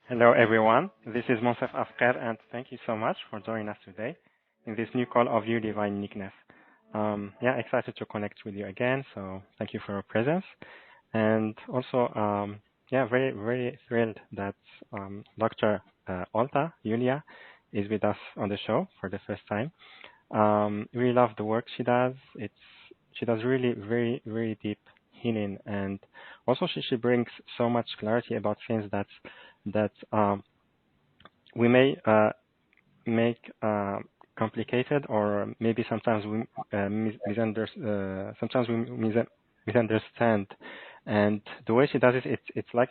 Hello, everyone. This is Monsef Afkar, and thank you so much for joining us today in this new call of your divine uniqueness. Excited to connect with you again. So thank you for your presence, and also, very, very thrilled that Dr. Olta Yulia is with us on the show for the first time. Really love the work she does. She does really very, very deep healing, and also she brings so much clarity about things that we may make complicated, or maybe sometimes we misunderstand. And the way she does it, it's like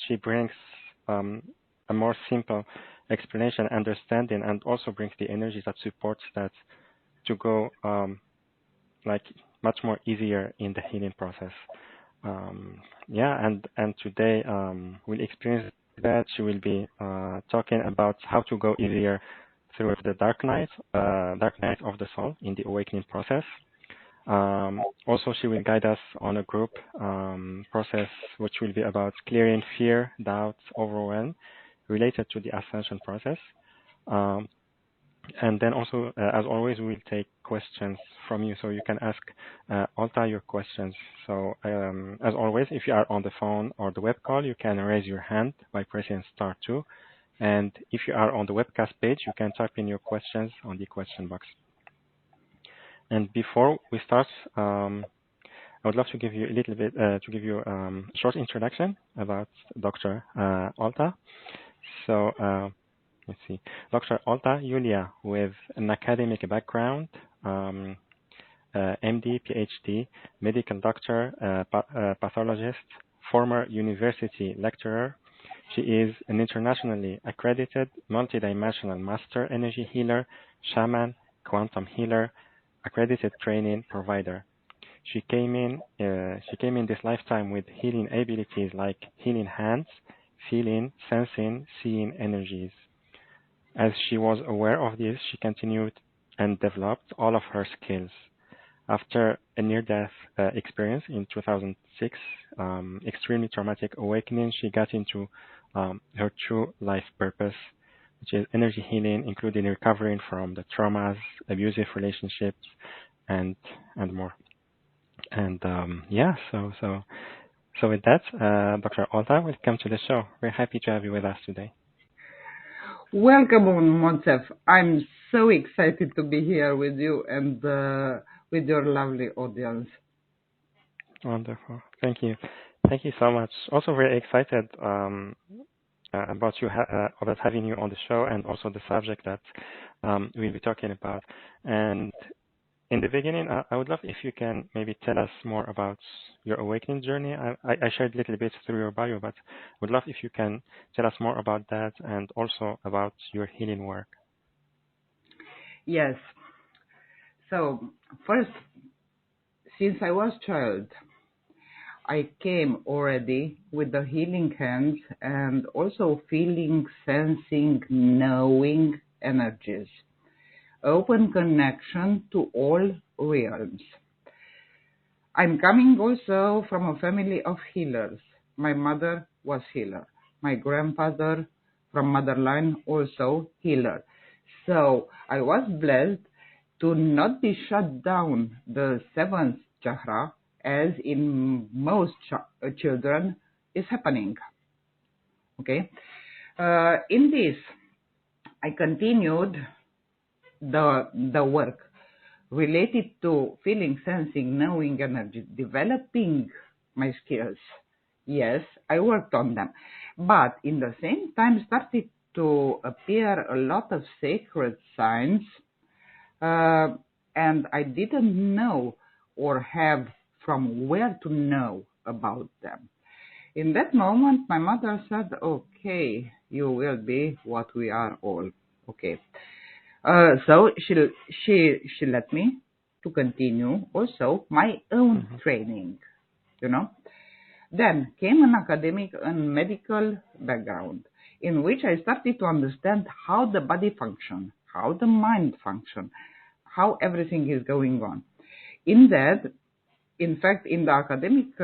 she brings a more simple explanation, understanding, and also brings the energy that supports that to go like much more easier in the healing process. And today we'll experience that. She will be talking about how to go easier through the dark night of the soul in the awakening process. Also, she will guide us on a group process, which will be about clearing fear, doubt, overwhelm related to the Ascension process. And then also, as always, we will take questions from you, so you can ask Olta your questions. So as always, if you are on the phone or the web call, you can raise your hand by pressing *2. And if you are on the webcast page, you can type in your questions on the question box. And before we start, I would love to give you a short introduction about Dr. Olta. So let's see. Dr. Olta Yulia, with an academic background, MD, PhD, medical doctor, pathologist, former university lecturer. She is an internationally accredited multidimensional master energy healer, shaman, quantum healer, accredited training provider. She came in this lifetime with healing abilities like healing hands, feeling, sensing, seeing energies. As she was aware of this, she continued and developed all of her skills. After a near-death experience in 2006, extremely traumatic awakening, she got into her true life purpose, which is energy healing, including recovering from the traumas, abusive relationships, and more. And so with that, Dr. Olta, welcome to the show. We're happy to have you with us today. Welcome on Monsef. I'm so excited to be here with you and with your lovely audience. Wonderful. Thank you. Thank you so much. Also very excited about having you on the show, and also the subject that we'll be talking about. And in the beginning, I would love if you can maybe tell us more about your awakening journey. I shared a little bit through your bio, but would love if you can tell us more about that, and also about your healing work. Yes. So first, since I was a child, I came already with the healing hands and also feeling, sensing, knowing energies. Open connection to all realms. I'm coming also from a family of healers. My mother was healer. My grandfather from motherline also healer. So I was blessed to not be shut down the seventh chakra, as in most children is happening. Okay. In this, I continued the work related to feeling, sensing, knowing energy, developing my skills. Yes, I worked on them. But in the same time started to appear a lot of sacred signs, and I didn't know or have from where to know about them. In that moment, my mother said, okay, you will be what we are all. Okay. So she let me to continue also my own training, Then came an academic and medical background in which I started to understand how the body functions, how the mind functions, how everything is going on. In that, in fact, in the academic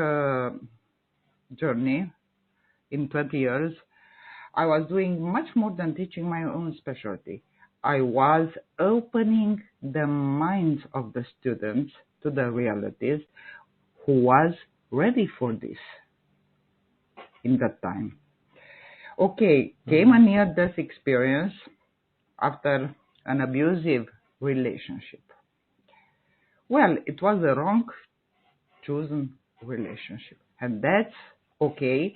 journey in 20 years, I was doing much more than teaching my own specialty. I was opening the minds of the students to the realities who was ready for this in that time. Okay, came a near-death experience after an abusive relationship. Well, it was the wrong chosen relationship, and that's okay.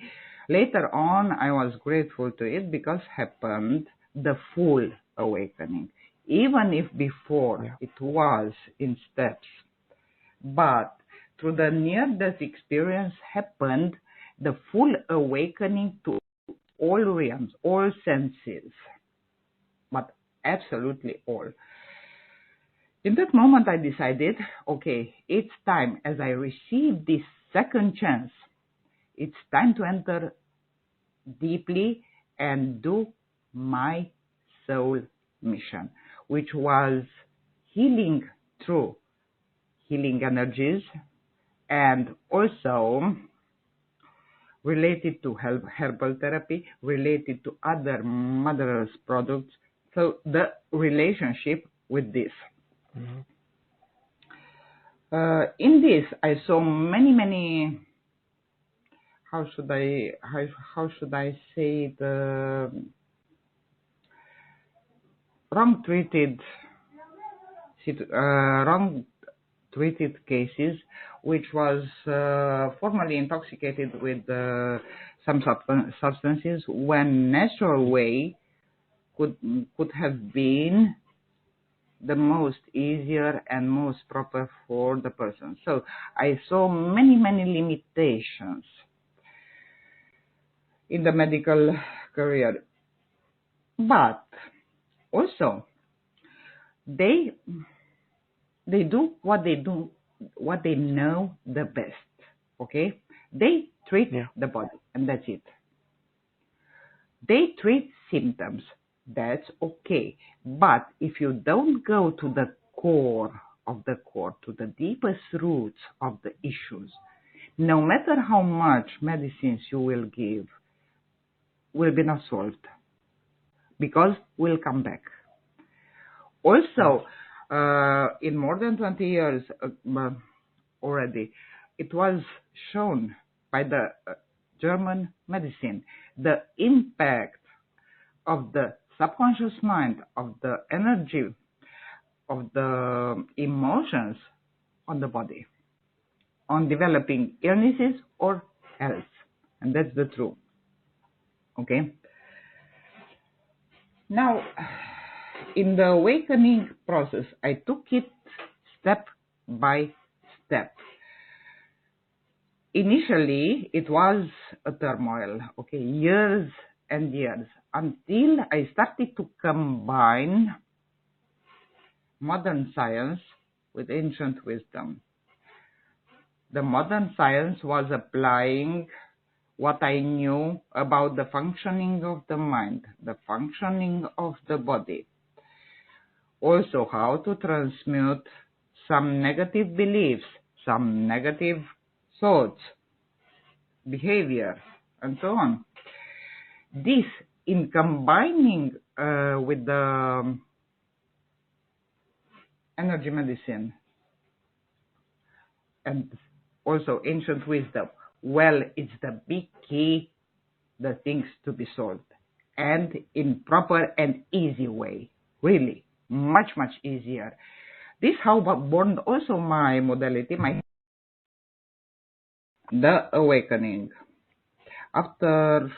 Later on, I was grateful to it because happened the full awakening, even if before it was in steps. But through the near-death experience happened the full awakening to all realms, all senses, but absolutely all. In that moment, I decided, okay, it's time, as I received this second chance, it's time to enter deeply and do my soul mission, which was healing through healing energies and also related to herbal therapy, related to other Mother Earth products. So the relationship with this. Mm-hmm. In this, I saw many. How should I say the wrong treated cases, which was formerly intoxicated with some substances, when natural way could have been the most easier and most proper for the person. So I saw many limitations in the medical career, but also they do what they know the best. Okay, they treat the body, and that's it. They treat symptoms. That's okay. But if you don't go to the core, to the deepest roots of the issues, no matter how much medicines you will give, will be not solved, because will come back. Also, in more than 20 years already, it was shown by the German medicine the impact of the subconscious mind, of the energy, of the emotions on the body, on developing illnesses or health. And that's the truth. Okay? Now, in the awakening process, I took it step by step. Initially, it was a turmoil, okay, years and years, until I started to combine modern science with ancient wisdom. The modern science was applying what I knew about the functioning of the mind, the functioning of the body. Also, how to transmute some negative beliefs, some negative thoughts, behavior, and so on. This, in combining with the energy medicine and also ancient wisdom, well, it's the big key, the things to be solved, and in proper and easy way, really, much easier. This how born also my modality, the awakening. After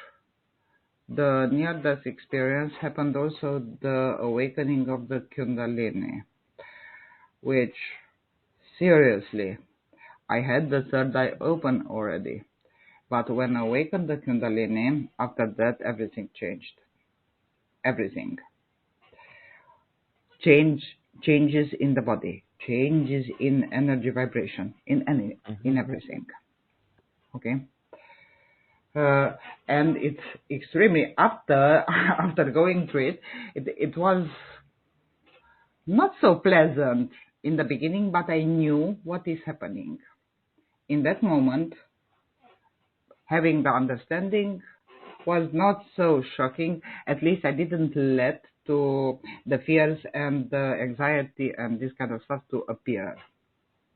the near-death experience happened also the awakening of the Kundalini, which, seriously, I had the third eye open already. But when I awakened the Kundalini, after that everything changed. Everything. Changes in the body, changes in energy vibration, in everything. Okay? And it's extremely, after going through it was not so pleasant in the beginning, but I knew what is happening. In that moment, having the understanding, was not so shocking. At least I didn't let to the fears and the anxiety and this kind of stuff to appear.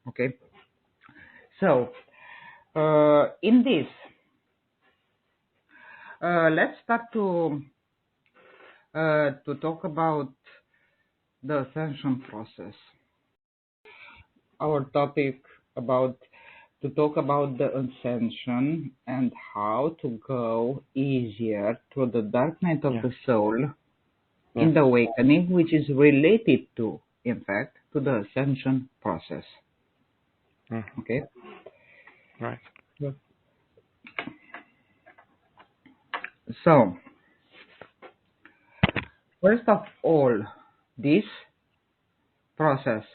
Okay. So in this, let's start to talk about the ascension process. Our topic about to talk about the ascension and how to go easier through the dark night of Yeah. the soul Yeah. in the awakening, which is related to, in fact, to the ascension process. Okay. Right. So, first of all, this process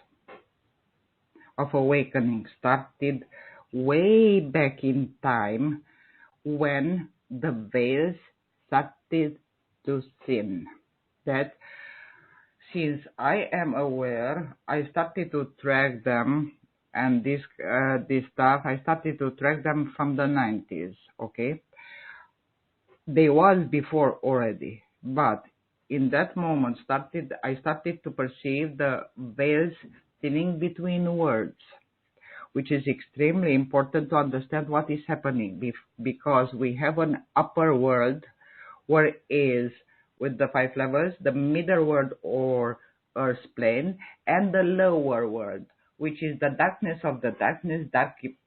of awakening started way back in time when the veils started to thin. That since I am aware, I started to track them, and this stuff I started to track them from the 90s. Okay, they was before already, but in that moment I started to perceive the veils thinning between words, which is extremely important to understand what is happening because we have an upper world where is with the 5 levels, the middle world or earth plane, and the lower world, which is the darkness of the darkness,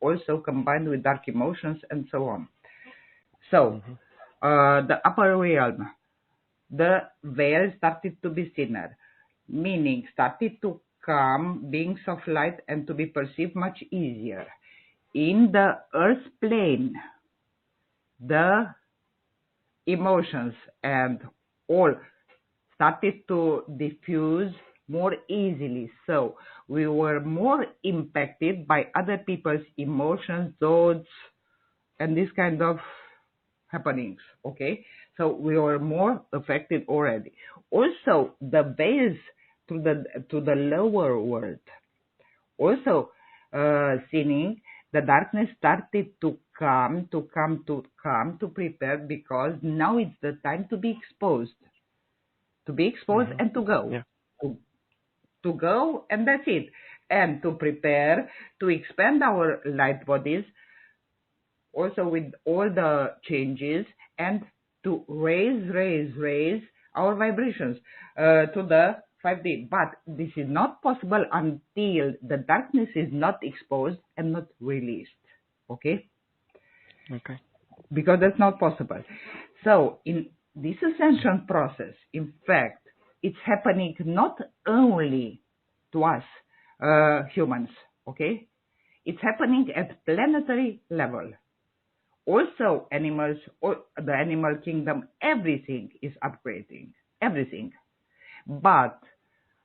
also combined with dark emotions and so on. So the upper realm, the veil started to be thinner, meaning started to come beings of light and to be perceived much easier. In the earth plane, the emotions and all started to diffuse more easily. So we were more impacted by other people's emotions, thoughts, and this kind of happenings. Okay, so we were more affected already. Also, the veils to the lower world, also sinning, the darkness started to come to prepare, because now it's the time to be exposed, and to go, Yeah. to go, and that's it, and to prepare to expand our light bodies also with all the changes, and to raise our vibrations to the 5D. But this is not possible until the darkness is not exposed and not released. Okay? Okay. Because that's not possible. So in this ascension process, in fact, it's happening not only to us humans. Okay? It's happening at planetary level. Also, animals, or the animal kingdom, everything is upgrading, everything. But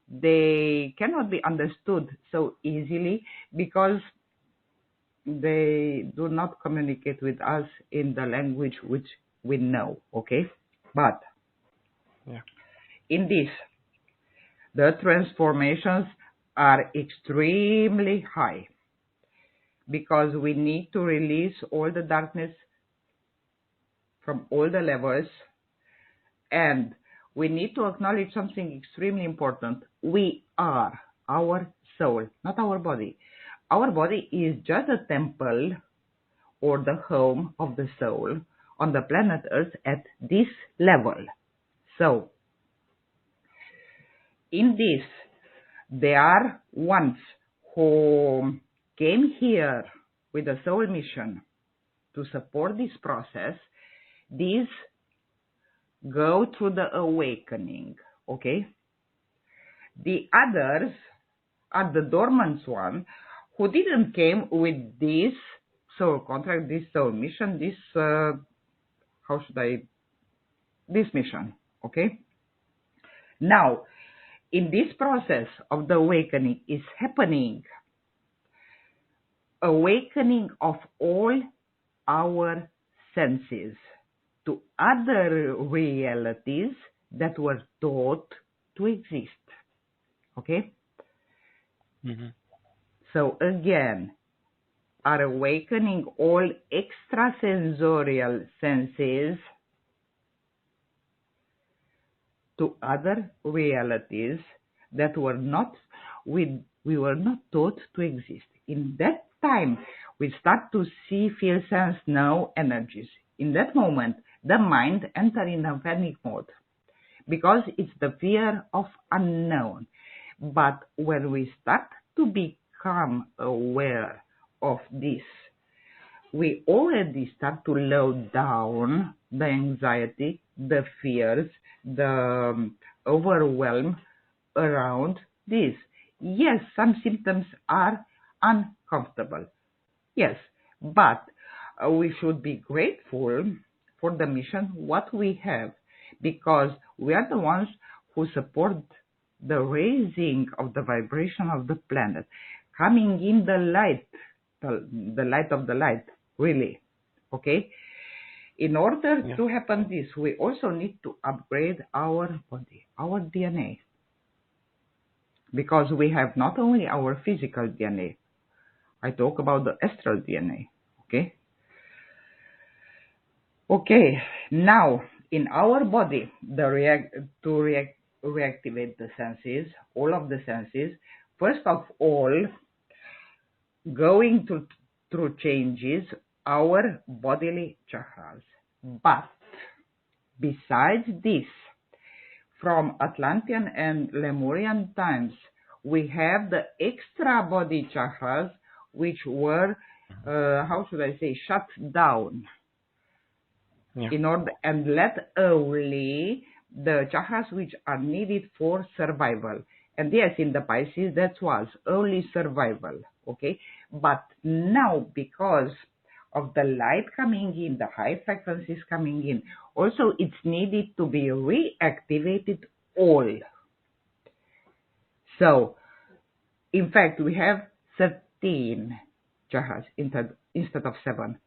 they cannot be understood so easily because they do not communicate with us in the language which we know, okay? But Yeah. in this, the transformations are extremely high because we need to release all the darkness from all the levels, and we need to acknowledge something extremely important. We are our soul, not our body. Our body is just a temple or the home of the soul on the planet Earth at this level. So, in this, there are ones who came here with a soul mission to support this process. These go through the awakening, okay? The others are the dormant one who didn't came with this soul contract, this soul mission, this this mission, okay? Now, in this process of the awakening is happening, awakening of all our senses to other realities that were thought to exist, okay? So again, are awakening all extrasensorial senses to other realities that were not we were not taught to exist. In that time, we start to see, feel, sense, know energies. In that moment, the mind enters in a panic mode because it's the fear of unknown. But when we start to become aware of this, we already start to load down the anxiety, the fears, the overwhelm around this. Yes, some symptoms are uncomfortable. Yes, but we should be grateful for the mission, what we have, because we are the ones who support the raising of the vibration of the planet, coming in the light, the light of the light, really. Okay? In order to happen this, we also need to upgrade our body, our DNA. Because we have not only our physical DNA, I talk about the astral DNA. Okay? Okay, now in our body, reactivate the senses, all of the senses, first of all, going through changes our bodily chakras. But besides this, from Atlantean and Lemurian times, we have the extra body chakras which were, how should I say, shut down. In order and let only the chakras which are needed for survival. And yes, in the Pisces that was only survival, okay? But now, because of the light coming in, the high frequencies coming in, also it's needed to be reactivated all. So, in fact, we have 13 chakras instead of 7.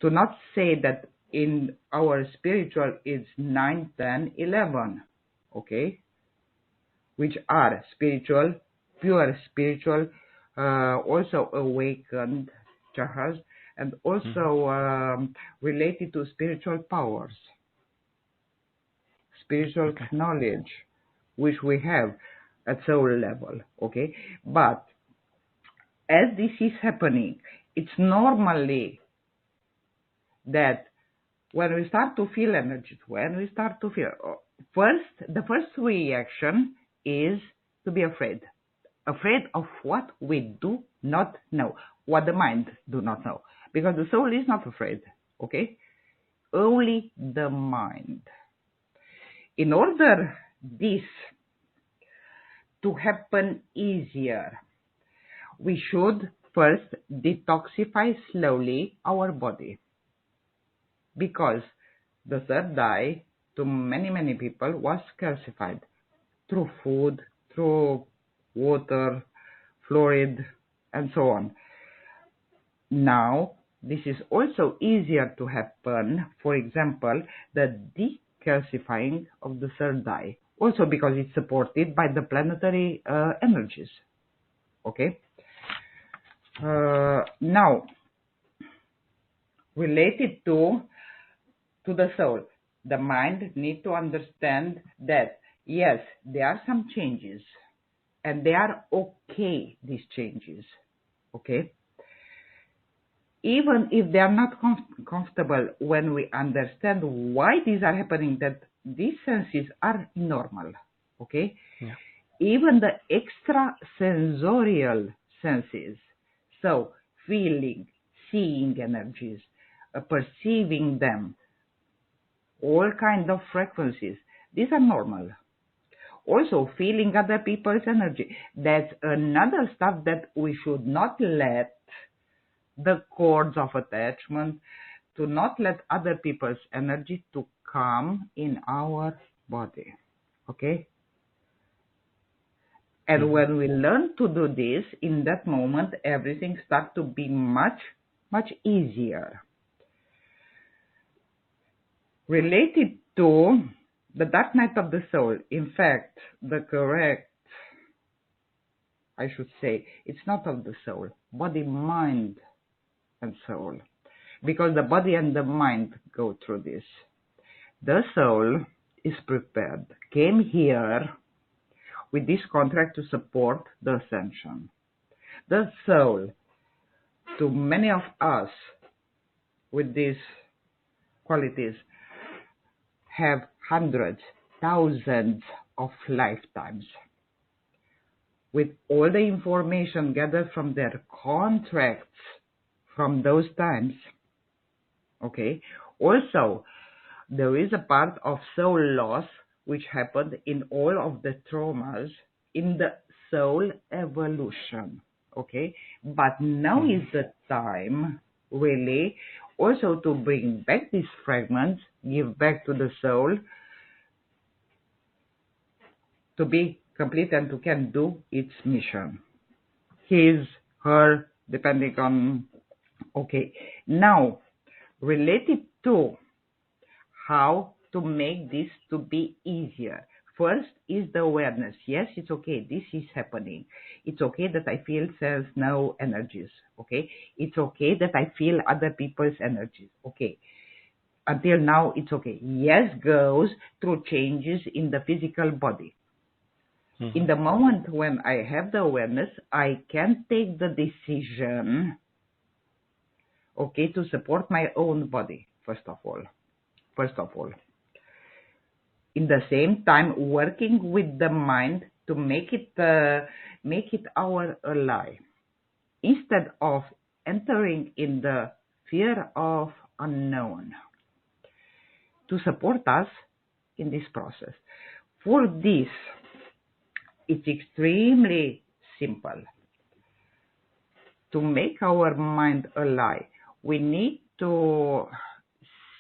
To not say that in our spiritual it's 9, 10, 11, okay? Which are spiritual, pure spiritual, also awakened chakras, and also related to spiritual powers, spiritual knowledge, which we have at soul level, okay? But as this is happening, it's normally that when we start to feel energy, when we start to feel, the first reaction is to be afraid. Afraid of what we do not know, what the mind do not know. Because the soul is not afraid, okay? Only the mind. In order this to happen easier, we should first detoxify slowly our body. Because the third eye, to many people, was calcified through food, through water, fluoride, and so on. Now, this is also easier to happen, for example, the decalcifying of the third eye, also because it's supported by the planetary energies. Okay? Now, related to the soul, the mind needs to understand that, yes, there are some changes, and they are okay, these changes, okay? Even if they are not comfortable, when we understand why these are happening, that these senses are normal, okay? Yeah. Even the extrasensorial senses, so feeling, seeing energies, perceiving them, all kind of frequencies, these are normal. Also, feeling other people's energy, that's another stuff that we should not let the cords of attachment, to not let other people's energy to come in our body, okay? And when we learn to do this, in that moment, everything starts to be much easier. Related to the dark night of the soul, in fact, the correct, I should say, it's not of the soul, body, mind, and soul. Because the body and the mind go through this. The soul is prepared, came here with this contract to support the ascension. The soul, to many of us with these qualities, have hundreds, thousands of lifetimes. With all the information gathered from their contracts from those times, okay? Also, there is a part of soul loss which happened in all of the traumas in the soul evolution, okay? But now is the time, really, also to bring back these fragments, give back to the soul, to be complete and to can do its mission. His, her, depending on, okay. Now, related to how to make this to be easier. First is the awareness. Yes, it's okay. This is happening. It's okay that I feel cells, no energies. Okay. It's okay that I feel other people's energies. Okay. Until now, it's okay. Yes, goes through changes in the physical body. In the moment when I have the awareness, I can take the decision, okay, to support my own body, first of all. In the same time, working with the mind to make it our ally. Instead of entering in the fear of unknown, to support us in this process. For this, it's extremely simple. To make our mind alive, we need to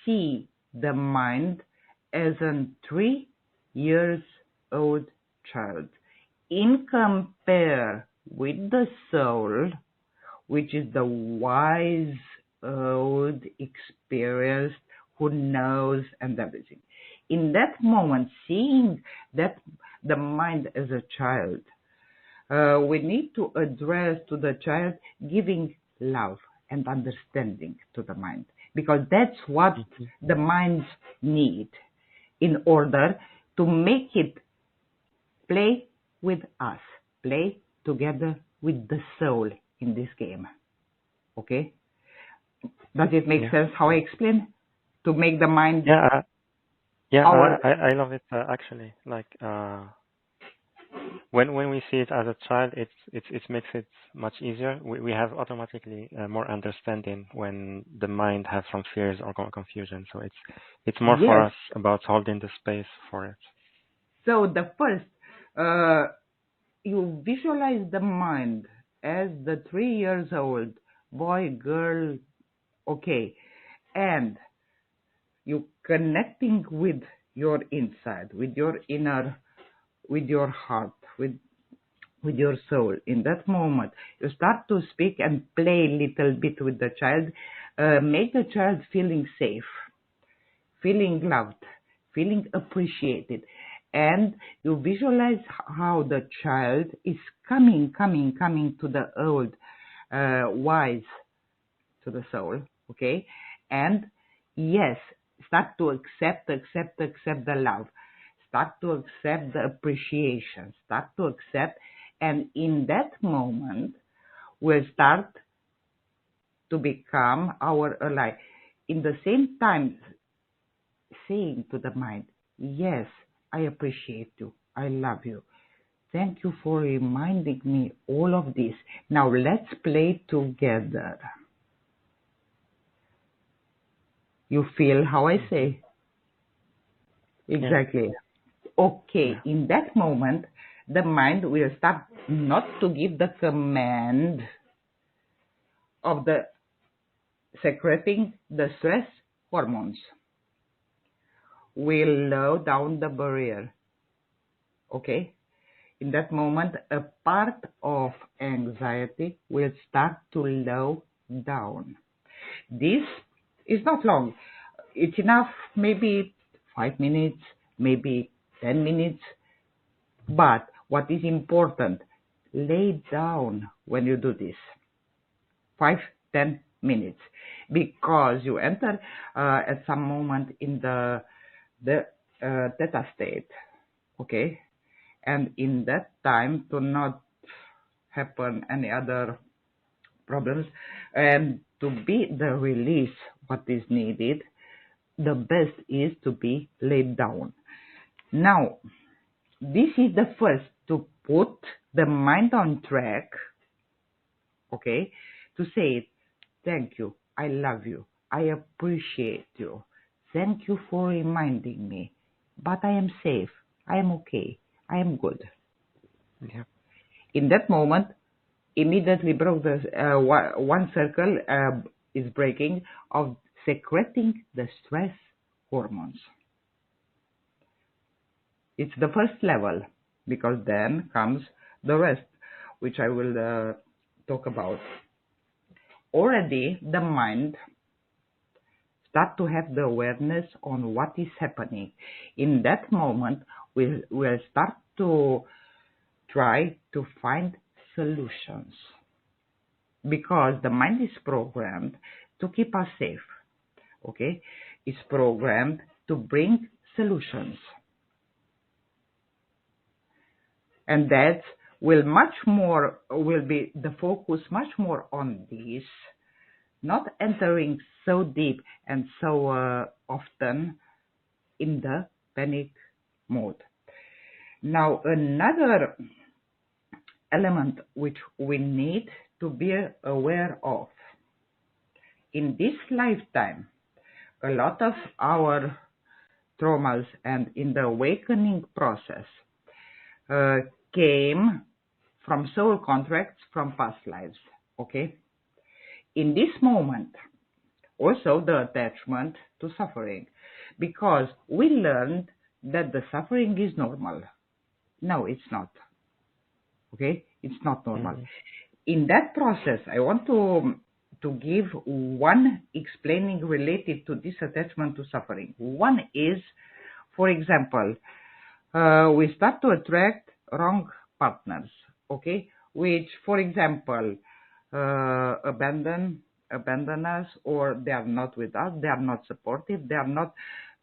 see the mind as a 3-year-old child in compare with the soul, which is the wise, old, experienced, who knows and everything. In that moment, seeing that the mind as a child, we need to address to the child giving love and understanding to the mind, because that's what the minds need in order to make it play with us, play together with the soul in this game. Okay? Does it make sense how I explain? To make the mind... I love it actually. Like when we see it as a child, it makes it much easier. We have automatically more understanding when the mind has some fears or confusion. So it's more for us about holding the space for it. So the first, you visualize the mind as the 3-year-old boy, girl, okay, and you connecting with your inside, with your inner, with your heart, with your soul. In that moment, you start to speak and play a little bit with the child, make the child feeling safe, feeling loved, feeling appreciated. And you visualize how the child is coming to the old, wise, to the soul, okay? And yes, start to accept the love. Start to accept the appreciation. Start to accept. And in that moment, we'll start to become our ally. In the same time, saying to the mind, yes, I appreciate you. I love you. Thank you for reminding me all of this. Now let's play together. You feel how I say? Exactly. Okay, in that moment, the mind will start not to give the command of the secreting the stress hormones. Will lower down the barrier. Okay? In that moment, a part of anxiety will start to low down. This is not long. It's enough, maybe 5 minutes, maybe 10 minutes. But what is important, lay down when you do this. 5-10 minutes. Because you enter at some moment in the theta state. okay? And in that time, to not happen any other problems, and to be the release what is needed, the best is to be laid down. Now, this is the first to put the mind on track, okay? To say it, thank you, I love you, I appreciate you, thank you for reminding me, but I am safe, I am okay, I am good. Yeah. In that moment, immediately broke the one circle is breaking of secreting the stress hormones. It's the first level, because then comes the rest, which I will talk about. Already the mind start to have the awareness on what is happening. In that moment, we'll start to try to find solutions, because the mind is programmed to keep us safe, okay? It's programmed to bring solutions. And that will be the focus much more on this, not entering so deep and so often in the panic mode. Now, another element which we need to be aware of, in this lifetime, a lot of our traumas and in the awakening process came from soul contracts from past lives, okay? In this moment, also the attachment to suffering, because we learned that the suffering is normal. No, it's not. Okay? It's not normal. Mm-hmm. In that process, I want to give one explaining related to this attachment to suffering. One is, for example, we start to attract wrong partners, okay? Which, for example, abandon us, or they are not with us, they are not supportive, they are not.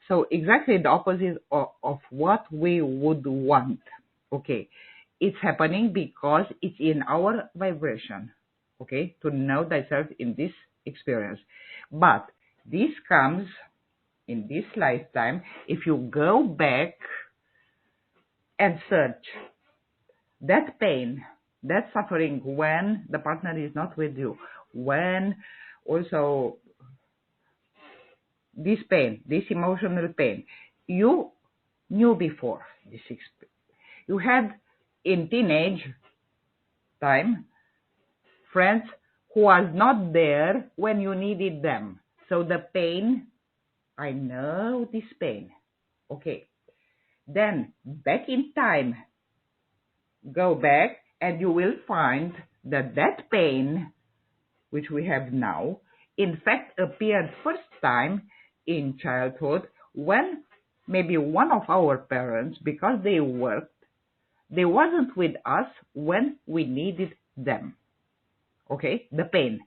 So exactly the opposite of what we would want, okay? It's happening because it's in our vibration, okay? To know thyself in this experience. But this comes in this lifetime if you go back and search that pain, that suffering when the partner is not with you, when also this pain, this emotional pain, you knew before this experience. You had in teenage time friends who was not there when you needed them. So the pain, I know this pain. Okay. Then back in time, go back and you will find that that pain, which we have now, in fact appeared first time in childhood when maybe one of our parents, because they worked, they wasn't with us when we needed them. Okay, the pain.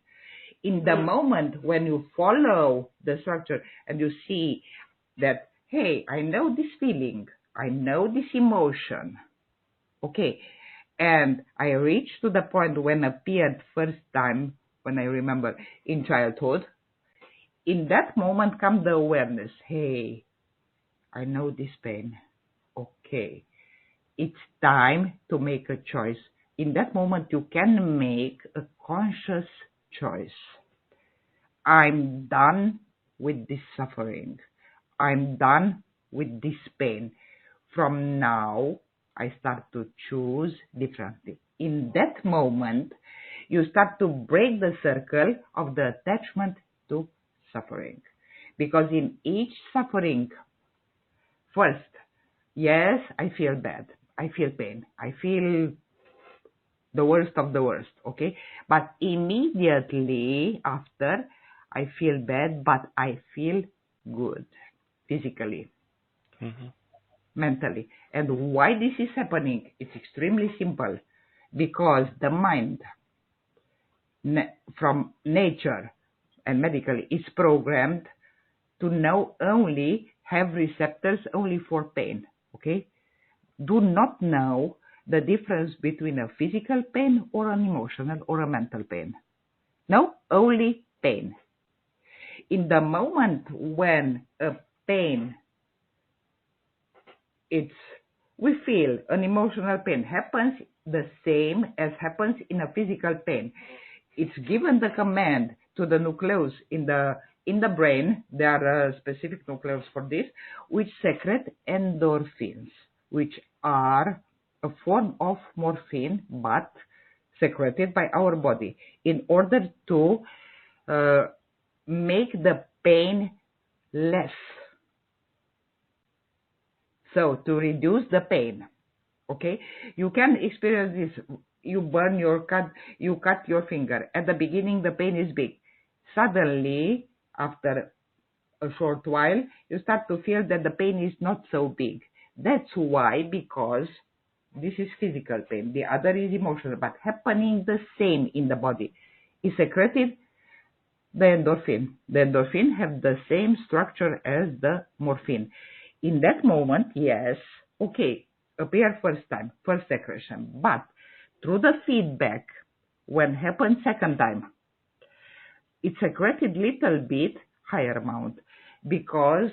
In the moment when you follow the structure and you see that, hey, I know this feeling, I know this emotion, okay, and I reached to the point when appeared first time, when I remember in childhood, in that moment comes the awareness, hey, I know this pain, okay, it's time to make a choice. In that moment, you can make a conscious choice. I'm done with this suffering. I'm done with this pain. From now, I start to choose differently. In that moment, you start to break the circle of the attachment to suffering. Because in each suffering, first, yes, I feel bad. I feel pain. I feel the worst of the worst, okay? But immediately after, I feel bad, but I feel good physically, mentally. And why this is happening? It's extremely simple. Because the mind, from nature and medically, is programmed to know only, have receptors only for pain, okay? do not know the difference between a physical pain or an emotional or a mental pain. No, only pain. In the moment when a pain, we feel an emotional pain happens the same as happens in a physical pain. It's given the command to the nucleus in the brain. There are specific nucleus for this, which secrete endorphins, which are a form of morphine, but secreted by our body in order to make the pain less. So to reduce the pain, okay? You can experience this. You cut your finger. At the beginning, the pain is big. Suddenly, after a short while, you start to feel that the pain is not so big. That's why, because this is physical pain. The other is emotional, but happening the same in the body. Is secreted the endorphin. The endorphin have the same structure as the morphine. In that moment, yes, okay, appear first time, first secretion, but through the feedback, when happens second time, it secreted little bit higher amount, because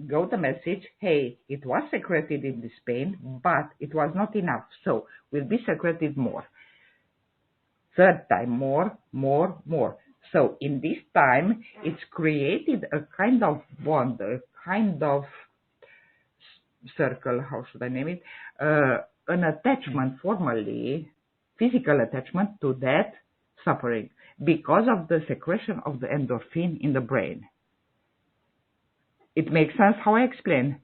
go the message, hey, it was secreted in this pain, but it was not enough, so will be secreted more. Third time, more. So in this time, it's created a kind of bond, a kind of circle, how should I name it? An attachment, formally, physical attachment to that suffering because of the secretion of the endorphin in the brain. It makes sense how I explain?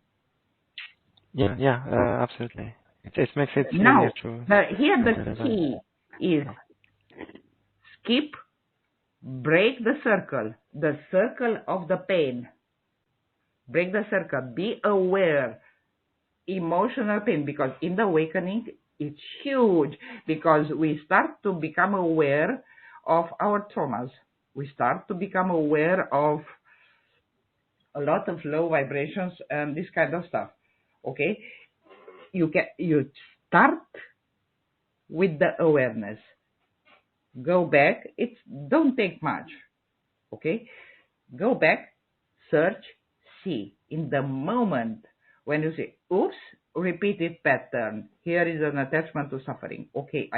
Yeah, absolutely. It makes it Now, easier to... here the key is skip, break the circle of the pain. Break the circle, be aware. Emotional pain, because in the awakening it's huge, because we start to become aware of our traumas. We start to become aware of a lot of low vibrations and this kind of stuff. Okay, you start with the awareness. Go back. It don't take much. Okay, go back, search, see. In the moment when you say, oops, repeated pattern, here is an attachment to suffering. Okay,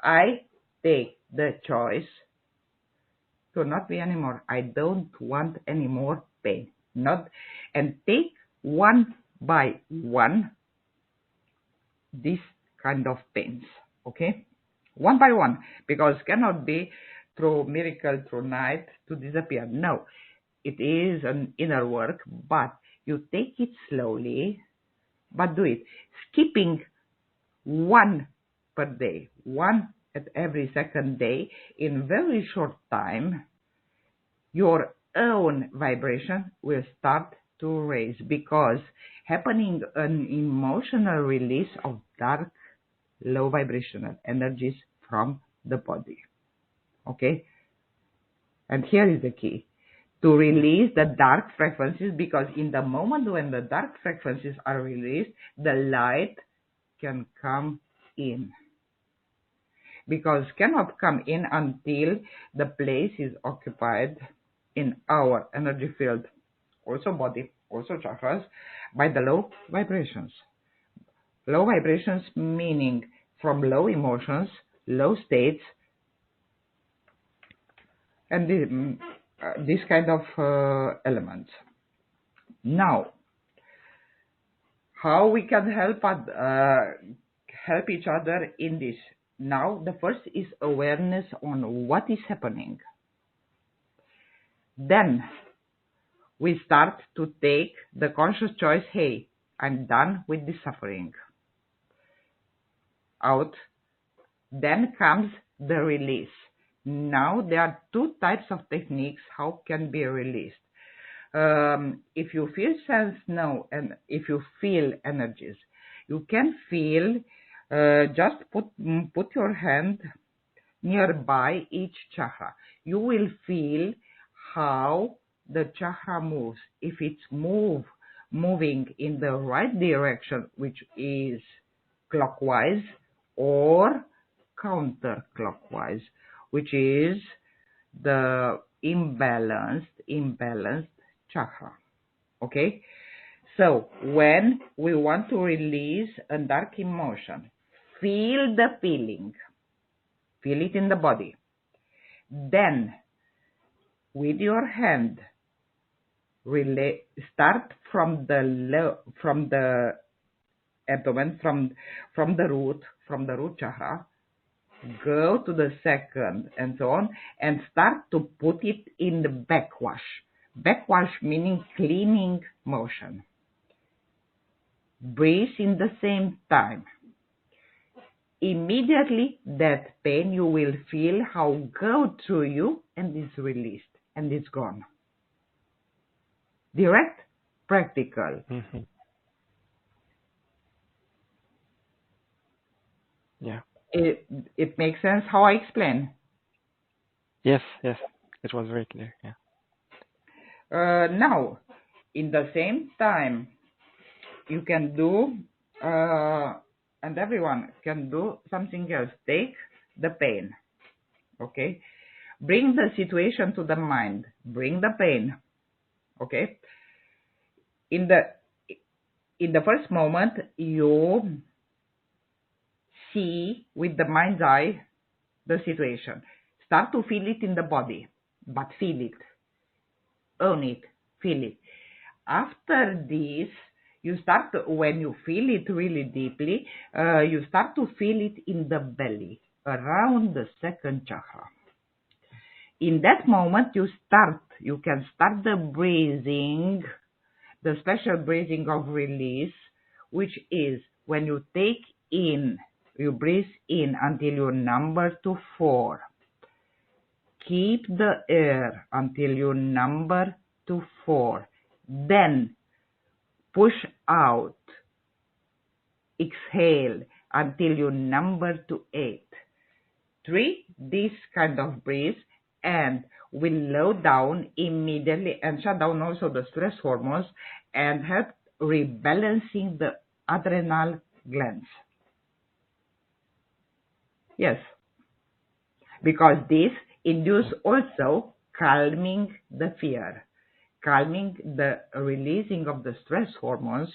I take the choice to not be anymore. I don't want any more pain. And take one by one this kind of pains. Okay, one by one, because cannot be through miracle, through night to disappear. No, it is an inner work, but you take it slowly, but do it. Skipping one per day, one at every second day, in very short time, your own vibration will start to raise, because happening an emotional release of dark, low vibrational energies from the body. Okay? And here is the key. To release the dark frequencies, because in the moment when the dark frequencies are released, the light can come in. Because cannot come in until the place is occupied in our energy field, also body, also chakras, by the low vibrations. Low vibrations meaning from low emotions, low states, and this kind of elements. Now, how we can help each other in this? Now, the first is awareness on what is happening. Then we start to take the conscious choice, hey, I'm done with this suffering. Out. Then comes the release. Now there are two types of techniques how can be released. If you feel sense now, and if you feel energies, you can feel, just put your hand nearby each chakra. You will feel how the chakra moves. If it's move moving in the right direction, which is clockwise, or counterclockwise, which is the imbalanced chakra. Okay? So when we want to release a dark emotion, feel the feeling. Feel it in the body. Then, with your hand, start from the abdomen, from the root chakra, go to the second, and so on, and start to put it in the backwash. Backwash meaning cleaning motion. Breathe in the same time. Immediately that pain you will feel how go through you and is released and it's gone. Direct, practical. Mm-hmm. Yeah. It makes sense how I explain. Yes, it was very clear. Yeah. Now, in the same time, you can do, and everyone can do something else. Take the pain, okay? Bring the situation to the mind. Bring the pain, okay? In the first moment, you see with the mind's eye the situation. Start to feel it in the body, but feel it, own it, feel it. After this, you start, when you feel it really deeply, you start to feel it in the belly, around the second chakra. In that moment, you can start the breathing, the special breathing of release, which is when you take in, you breathe in until you number to 4. Keep the air until you number to 4. Then push out, exhale until you number to 8. 3, this kind of breath, and will low down immediately and shut down also the stress hormones and help rebalancing the adrenal glands. Yes, because this induce also calming the fear, calming the releasing of the stress hormones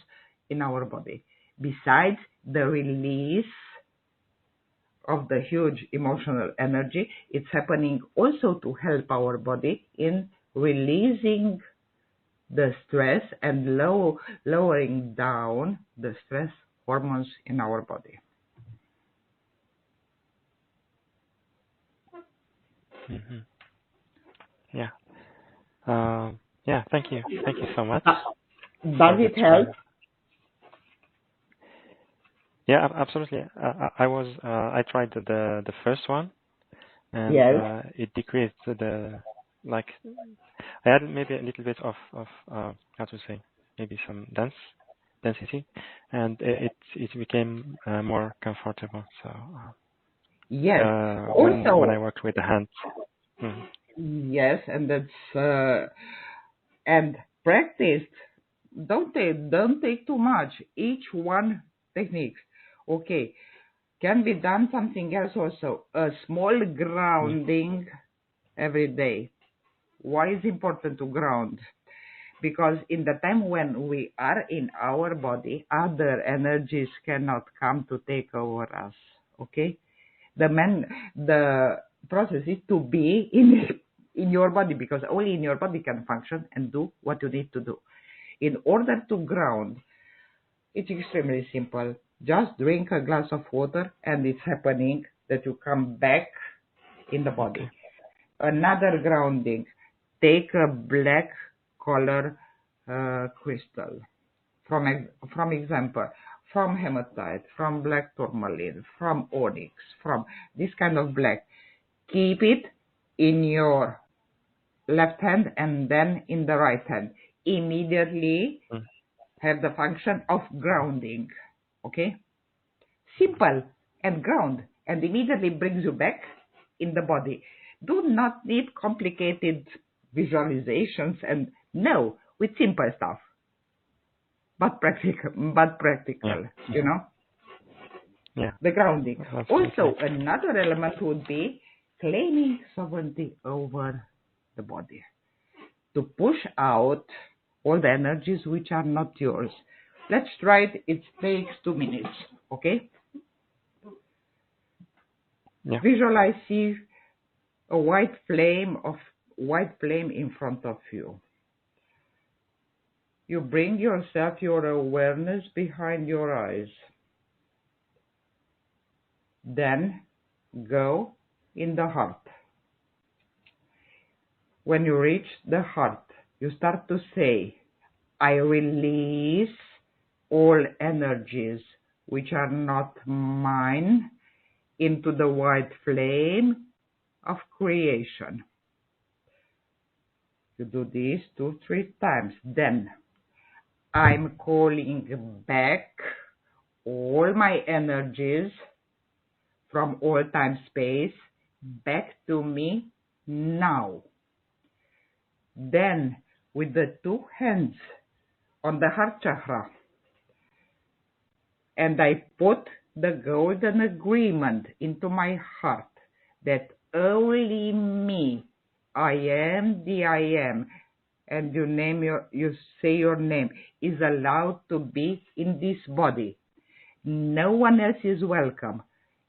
in our body. Besides the release of the huge emotional energy, it's happening also to help our body in releasing the stress and lowering down the stress hormones in our body. Mm-hmm. Yeah. Yeah. Thank you so much. Does it help? Yeah, absolutely. I tried the first one, and Yes. it decreased I added maybe a little bit of how to say, maybe some density, and it became more comfortable. So Yes. when I Also, worked with the hands. Mm. yes, and that's and practice. Don't take too much. Each one techniques. Okay. Can be done something else also. A small grounding every day. Why is important to ground? Because in the time when we are in our body, other energies cannot come to take over us. Okay? The process is to be in your body, because only in your body can function and do what you need to do. In order to ground, it's extremely simple. Just drink a glass of water and it's happening that you come back in the body. Okay. Another grounding. Take a black color crystal. From example, from hematite, from black tourmaline, from onyx, from this kind of black. Keep it in your left hand and then in the right hand. Immediately have the function of grounding. Okay? Simple and ground, and immediately brings you back in the body. Do not need complicated visualizations, and no, with simple stuff. but practical, Yeah. you know, Yeah. the grounding. Absolutely. Also, another element would be claiming sovereignty over the body, to push out all the energies which are not yours. Let's try it. It takes 2 minutes, okay? Yeah. Visualize, see a white flame in front of you. You bring yourself, your awareness behind your eyes. Then go in the heart. When you reach the heart, you start to say, I release all energies which are not mine into the white flame of creation. You do this 2-3 times. Then I'm calling back all my energies from all time space back to me now. Then with the 2 hands on the heart chakra, and I put the golden agreement into my heart that only me, I am the I am, and you say your name, is allowed to be in this body. No one else is welcome.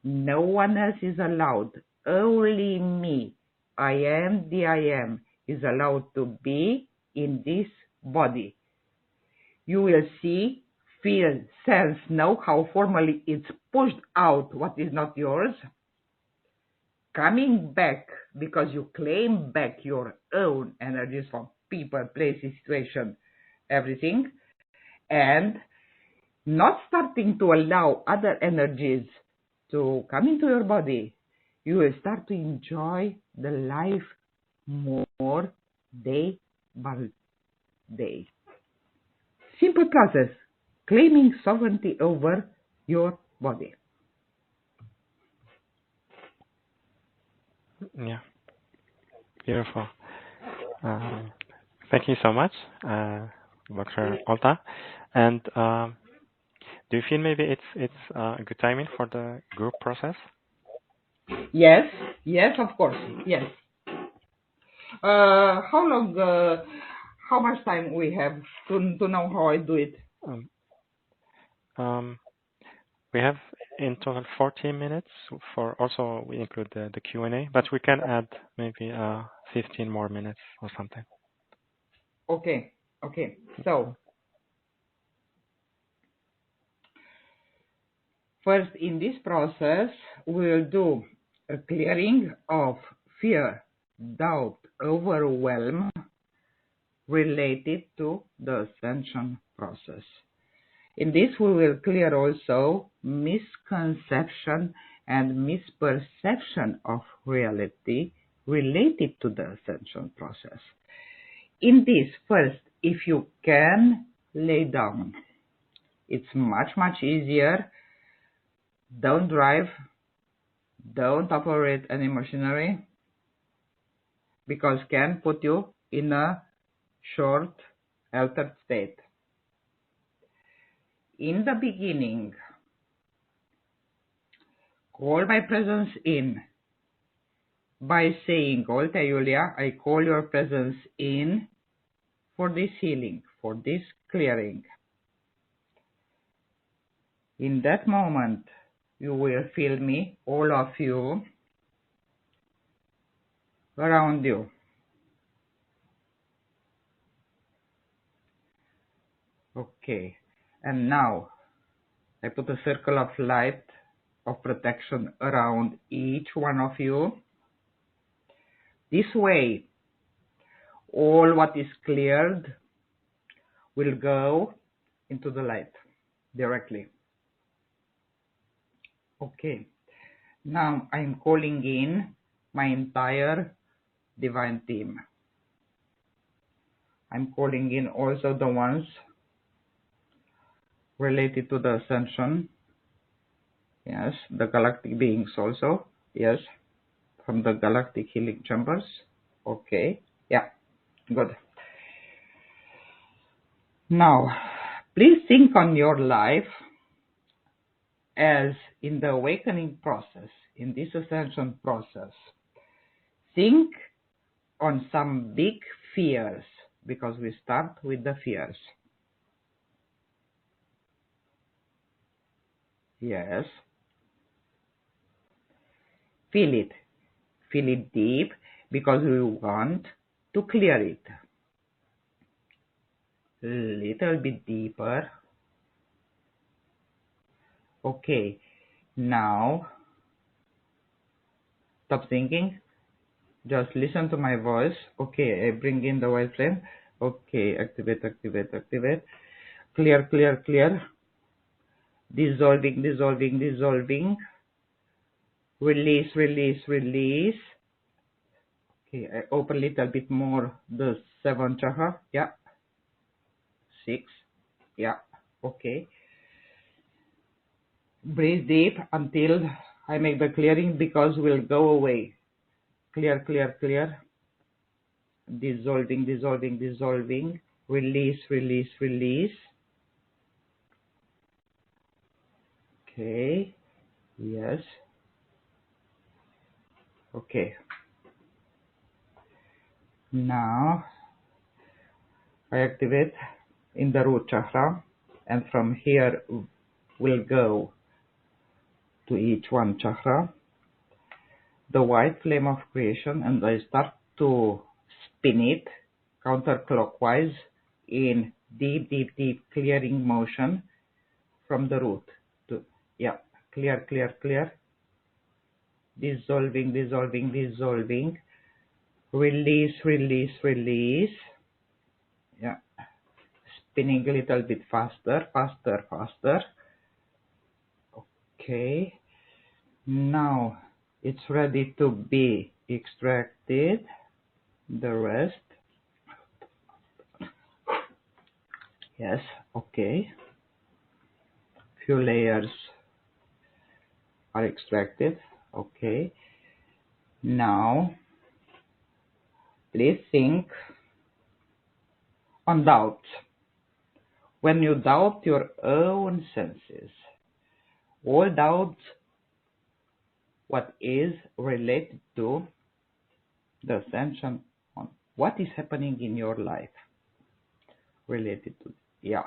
No one else is allowed. Only me, I am the I am, is allowed to be in this body. You will see, feel, sense, know how formally it's pushed out what is not yours, coming back because you claim back your own energies from people, places, situation, everything, and not starting to allow other energies to come into your body. You will start to enjoy the life more day by day. Simple process, claiming sovereignty over your body. Yeah. Beautiful. Thank you so much, Dr. Olta. And do you feel maybe it's a good timing for the group process? Yes, yes, of course, yes. How long, how much time we have to know how I do it? Um, we have in total 40 minutes for also we include the Q&A, but we can add maybe 15 more minutes or something. Okay, okay. So, first in this process, we'll do a clearing of fear, doubt, overwhelm related to the ascension process. In this, we will clear also misconception and misperception of reality related to the ascension process. In this, first, if you can lay down, it's much, much easier. Don't drive, don't operate any machinery, because can put you in a short, altered state. In the beginning, call my presence in by saying, Oltea Julia, I call your presence in for this healing, for this clearing. In that moment, you will feel me, all of you, around you. Okay, and now I put a circle of light, of protection around each one of you. This way, all what is cleared will go into the light directly. Okay, now I'm calling in my entire divine team. I'm calling in also the ones related to the ascension. Yes, the galactic beings also. Yes, from the galactic healing chambers. Okay, yeah, good. Now, Please think on your life as in the awakening process, in this ascension process. Think on some big fears, because we start with the fears. Yes. Feel it. Feel it deep, because we want to clear it. Little bit deeper. Okay. Now, stop thinking. Just listen to my voice. Okay, I bring in the white flame. Okay, activate, activate, activate. Clear, clear, clear. Dissolving, dissolving, dissolving. Release, release, release. Okay, I open a little bit more the 7th chakra. Yeah. 6. Yeah. Okay. Breathe deep until I make the clearing, because we'll go away. Clear, clear, clear. Dissolving, dissolving, dissolving. Release, release, release. Okay. Yes. Okay. Now I activate in the root chakra, and from here we'll go to each one chakra, the white flame of creation, and I start to spin it counterclockwise in deep, deep, deep clearing motion from the root to, yeah, clear, clear, clear. Dissolving, dissolving, dissolving. Release, release, release. Yeah. Spinning a little bit faster, faster, faster. Okay. Now it's ready to be extracted. The rest. Yes. Okay. Few layers are extracted. Okay. Now please think on doubt. When you doubt your own senses, all doubts what is related to the ascension on what is happening in your life related to, yeah.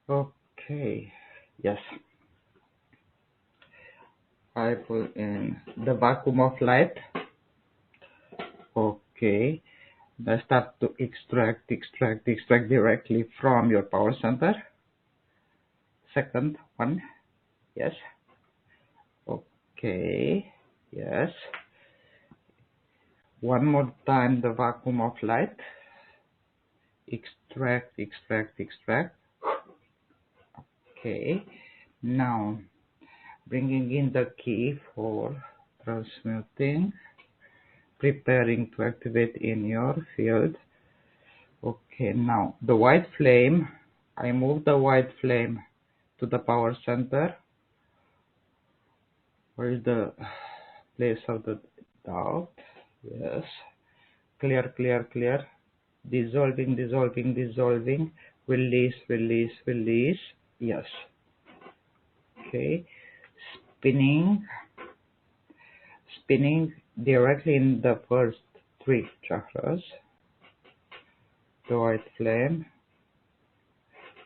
Okay. Yes. I put in the vacuum of light. Okay. I start to extract directly from your power center. Second one. Yes. Okay. Yes. One more time, the vacuum of light. Extract. Okay. Now, bringing in the key for transmuting, preparing to activate in your field. Okay, now the white flame, I move the white flame to the power center. Where is the place of the doubt? Yes. Clear, clear, clear. Dissolving, dissolving, dissolving. Release, release, release. Yes. Okay. Spinning directly in the first 3 chakras. The white flame.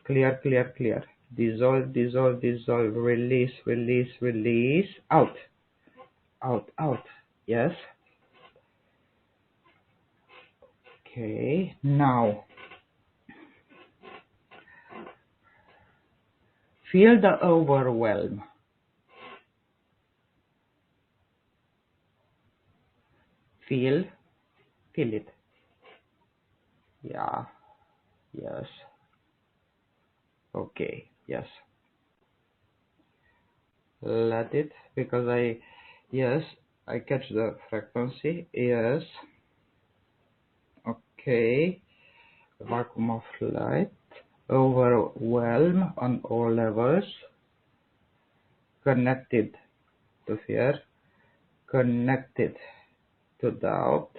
Clear, clear, clear. Dissolve, dissolve, dissolve. Release, release, release. Out. Out, out. Yes. Okay. Now, feel the overwhelm. Feel it. Yeah. Yes. Okay. Yes. Let it, because I catch the frequency. Yes. Okay. Vacuum of light. Overwhelm on all levels. Connected to fear. Connected to doubt.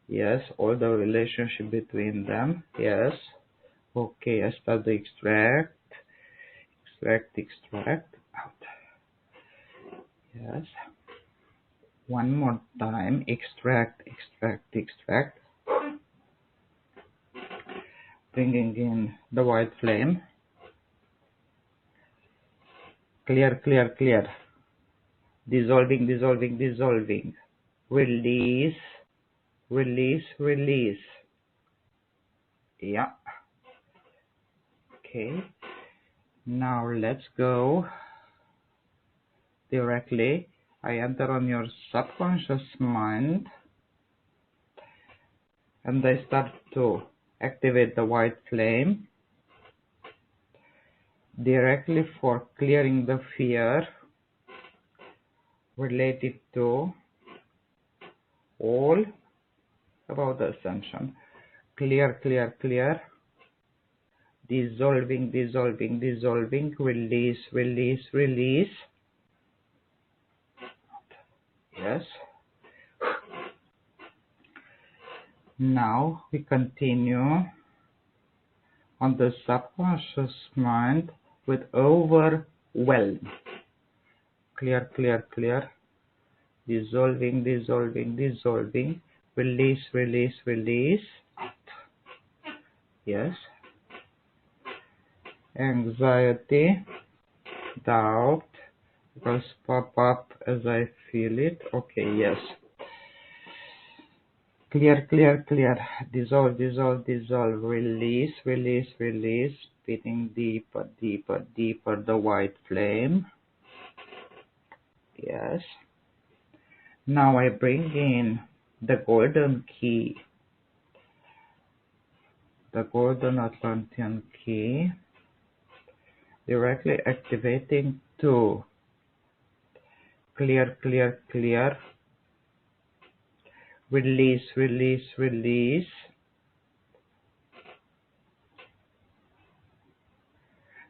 Yes. All the relationship between them. Yes. Okay, I start the extract. Extract out. Yes. One more time. Extract. Bringing in the white flame. Clear. Dissolving. Release. Yeah. Okay. Now let's go directly. I enter on your subconscious mind and I start to activate the white flame directly for clearing the fear related to all about the ascension. Clear. Dissolving. Release. Yes. Now we continue on the subconscious mind with overwhelm. Clear. Dissolving. Release. Yes. Anxiety, doubt, because pop up as I feel it. Okay, yes. Clear. Dissolve. Release. Spinning deeper the white flame. Yes. Now I bring in the golden key. The golden Atlantean key. Directly activating to clear. Release.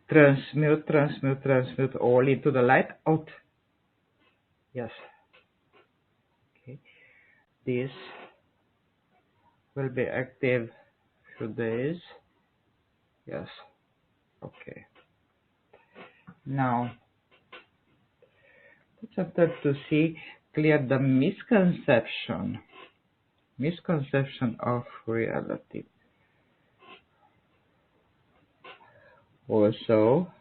Transmute all into the light out. Yes. Okay. This will be active few days. Yes. Okay. Now let's attempt to see clear the misconception of reality. Also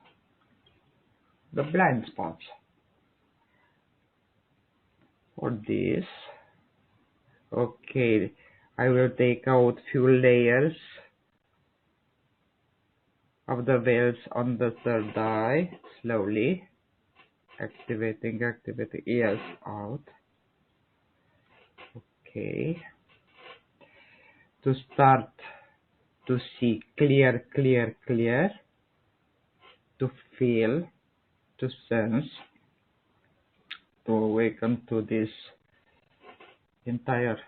the blind spots. For this, okay, I will take out few layers of the veils on the third eye, slowly activating. Yes, out. Okay, to start to see clear, to feel, to sense, to awaken to this entire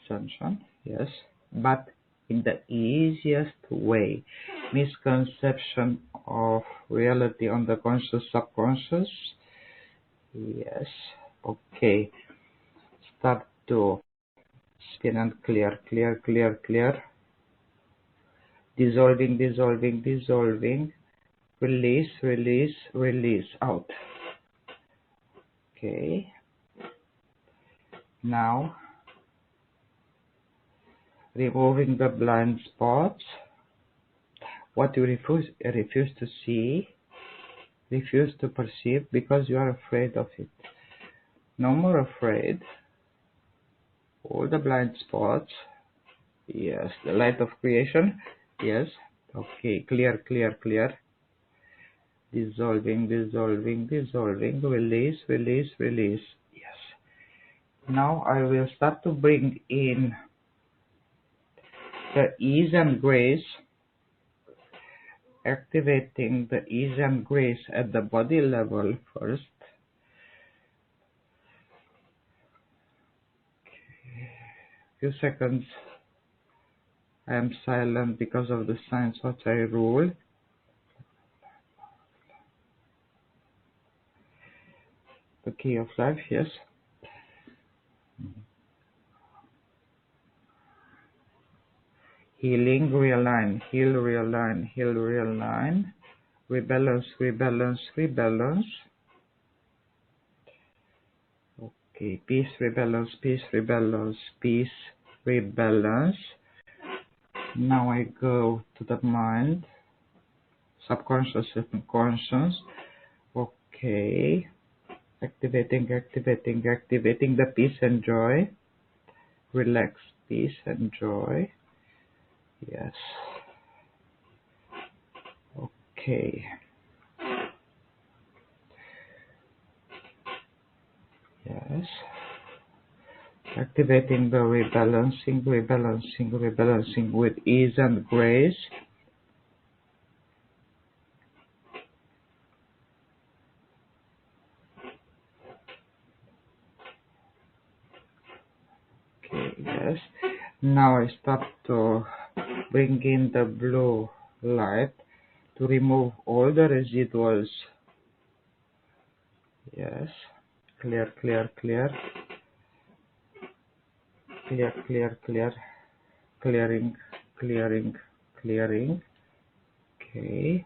ascension. Yes, but in the easiest way. Misconception of reality on the conscious, subconscious. Yes. Okay. Start to spin and clear. Dissolving. Release. Out. Okay. Now removing the blind spots. What you refuse to see, refuse to perceive because you are afraid of it. No more afraid. All the blind spots. Yes. The light of creation. Yes. Okay. Clear. Dissolving. Release. Yes. Now I will start to bring in the ease and grace, activating the ease and grace at the body level first. Few seconds I am silent because of the signs what I rule. The key of life, yes. Healing, realign, heal, realign, heal, realign. Rebalance, rebalance, rebalance. Okay, peace, rebalance, peace, rebalance, peace, rebalance. Now I go to the mind, subconscious and conscious. Okay, activating, activating, activating the peace and joy. Relax, peace and joy. Yes. Okay. Yes. Activating the rebalancing, rebalancing, rebalancing with ease and grace. Okay, yes. Now I start to bring in the blue light to remove all the residuals. Yes. Clear, clear, clear. Clear, clear, clear. Clearing, clearing, clearing. Okay.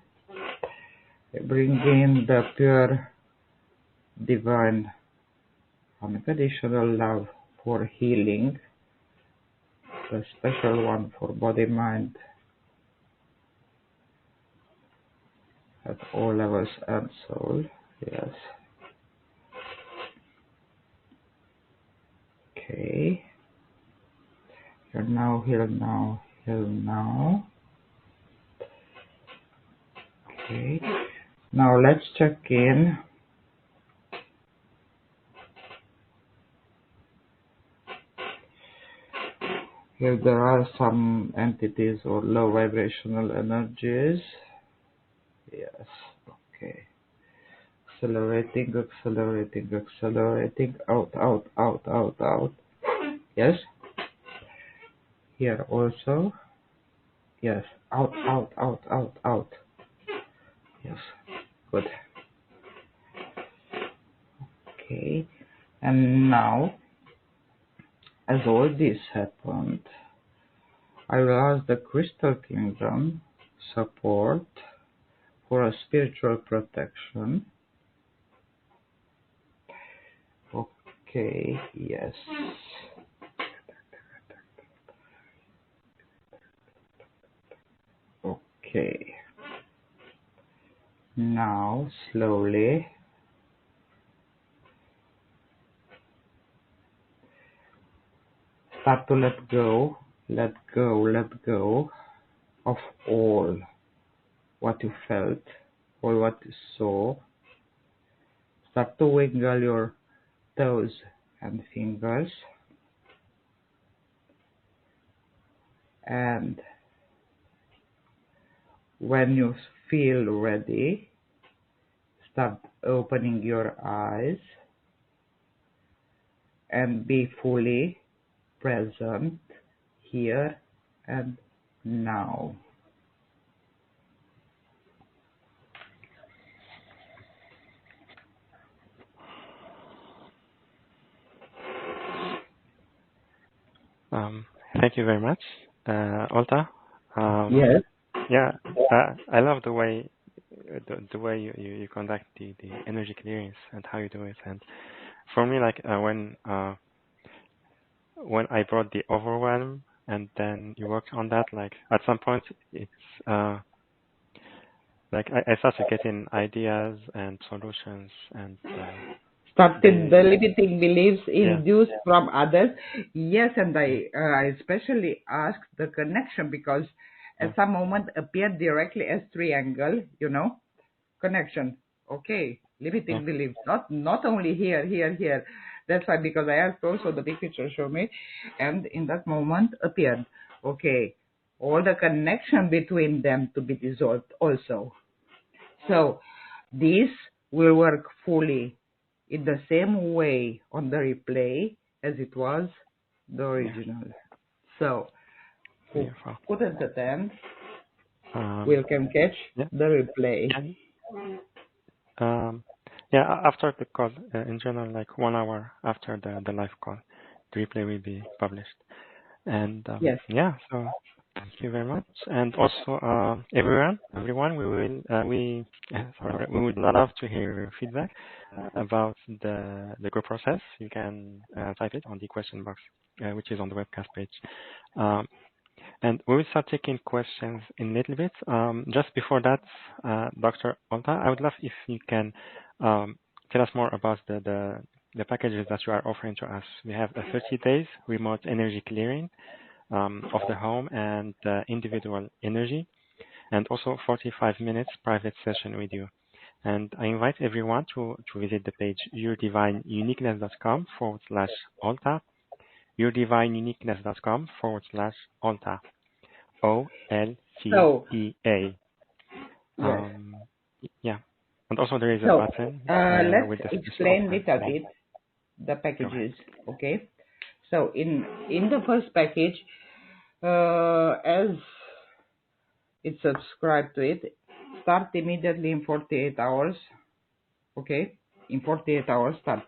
Bring in the pure divine unconditional love for healing, the special one for body, mind, at all levels and soul. Yes. Okay. You're now, heal now, heal now. Okay. Now let's check in. If there are some entities or low vibrational energies. Yes. Okay. Accelerating, accelerating, accelerating. Out, out, out, out, out. Yes. Here also. Yes. Out, out, out, out, out. Yes. Good. Okay. And now, as all this happened, I will ask the Crystal Kingdom support for a spiritual protection. Okay, yes. Okay. Now, slowly, start to let go, let go, let go of all what you felt, all what you saw. Start to wiggle your toes and fingers. And when you feel ready, start opening your eyes and be fully present here and now. Thank you very much, Olta. Yes. Yeah, I love the way you conduct the energy clearance and how you do it. And for me, like when I brought the overwhelm and then you worked on that, like at some point it's like I started getting ideas and solutions and Started the limiting beliefs yeah. induced from others. Yes, and I especially asked the connection because at some moment appeared directly as triangle, connection. Okay, limiting beliefs, not only here, here, here. That's why, because I asked also the big picture show me, and in that moment appeared. Okay, all the connection between them to be dissolved also. So this will work fully in the same way on the replay as it was the original. So who couldn't attend can catch the replay. Yeah, after the call, in general, like 1 hour after the live call, the replay will be published. And Yes. yeah, so Thank you very much. And also, everyone, we would love to hear your feedback about the group process. You can type it on the question box, which is on the webcast page. And we will start taking questions in a little bit. Just before that, Dr. Olta, I would love if you can tell us more about the packages that you are offering to us. We have a 30 days remote energy clearing of the home and individual energy, and also 45 minutes private session with you. And I invite everyone to visit the page yourdivineuniqueness.com/Olta, yourdivineuniqueness.com/Olta, OLTEA. Yes. Yeah. And also there is a So button with let's the explain little bit the packages. Okay. So in the first package, as it's subscribed to it, start immediately in 48 hours. Okay, in 48 hours start.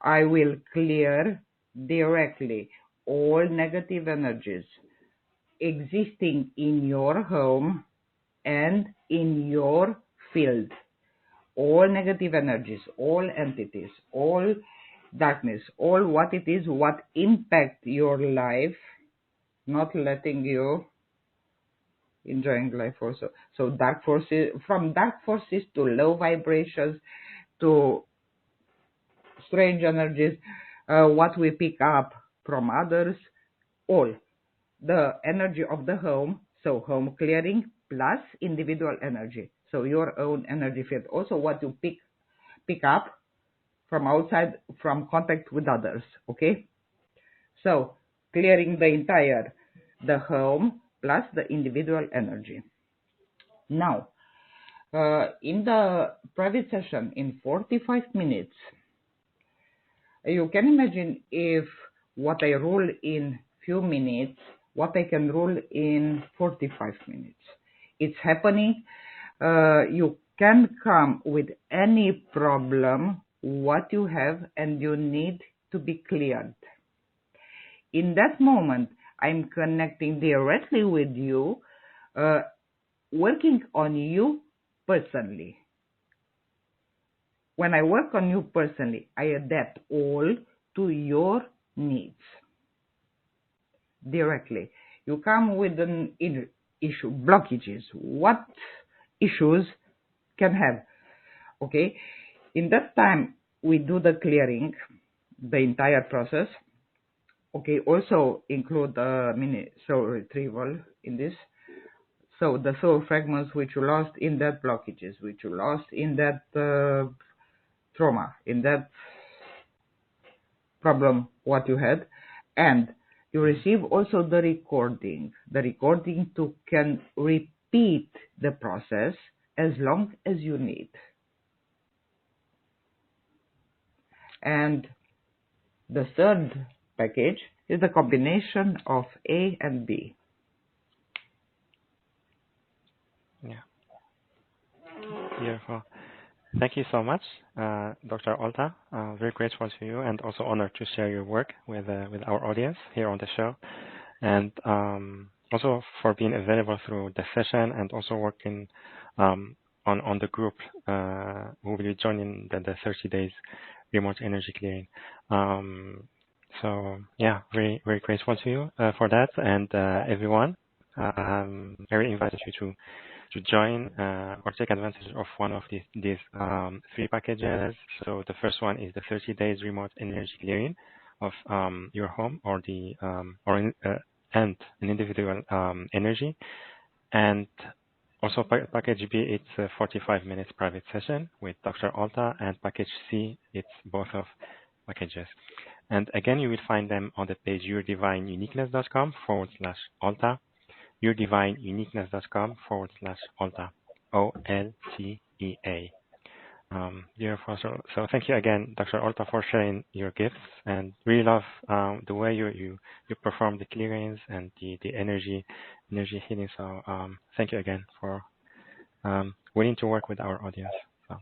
I will clear directly all negative energies existing in your home and in your field. All negative energies, all entities, all darkness, all what it is, what impact your life, not letting you enjoying life also. So dark forces, from dark forces to low vibrations to strange energies, what we pick up from others, all the energy of the home, so home clearing plus individual energy, so your own energy field, also what you pick up from outside, from contact with others. Okay, so clearing the home plus the individual energy. Now, in the private session in 45 minutes, you can imagine if what I rule in few minutes, what I can rule in 45 minutes. It's happening. You can come with any problem, what you have, and you need to be cleared. In that moment, I'm connecting directly with you, working on you personally. When I work on you personally, I adapt all to your needs directly. You come with an issue, blockages, what issues can have. Okay, in that time we do the clearing, the entire process. Okay, also include the mini soul retrieval in this. So the soul fragments which you lost in that blockages, which you lost in that trauma, in that problem what you had, and you receive also the recording to can repeat the process as long as you need. And the third package is the combination of A and B. Yeah. Beautiful. Thank you so much, Dr. Olta. Very grateful to you, and also honored to share your work with our audience here on the show, and also for being available through the session, and also working on the group who will be joining the 30 days remote energy clearing. So yeah, very very grateful to you for that, and everyone. Very invited you to join or take advantage of one of these three packages. So the first one is the 30 days remote energy clearing of your home or and an individual energy. And also package B, it's a 45 minutes private session with Dr. Olta, and package C, it's both of packages. And again, you will find them on the page yourdivineuniqueness.com/Olta, yourdivineuniqueness.com/Olta, OLTEA. Beautiful. So thank you again, Dr. Olta, for sharing your gifts, and really love the way you perform the clearings and the energy healing. So thank you again for willing to work with our audience. So,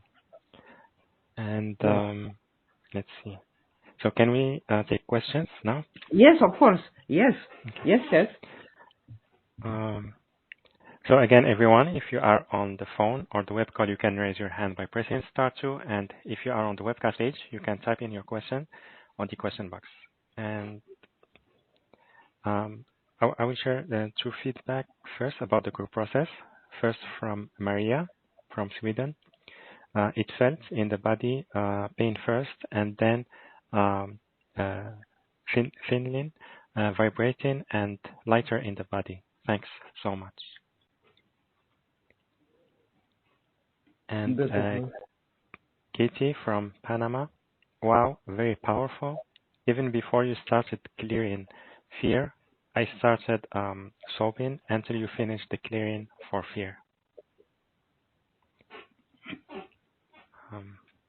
and let's see. So can we take questions now? Yes, of course. Yes. Okay. Yes. Um, so again, everyone, if you are on the phone or the web call, you can raise your hand by pressing *2. And if you are on the webcast page, you can type in your question on the question box. And I will share the two feedback first about the group process. First from Maria from Sweden. It felt in the body pain first, and then thinning, vibrating, and lighter in the body. Thanks so much. And Katie from Panama. Wow, very powerful. Even before you started clearing fear, I started sobbing until you finished the clearing for fear.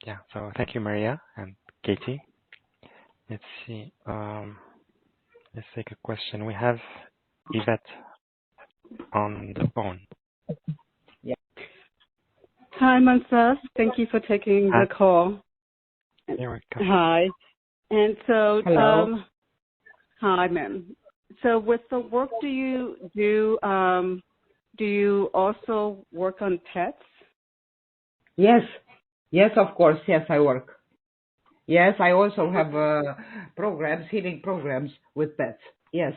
Yeah, so thank you, Maria and Katie. Let's see. Let's take a question. We have Yvette on the phone. Yeah. Hi, Mansaf. Thank you for taking the call. You're welcome. Hi. And so, hello. Hi, ma'am. So, with the work do you also work on pets? Yes. Yes, of course. Yes, I work. Yes, I also have programs, healing programs with pets. Yes.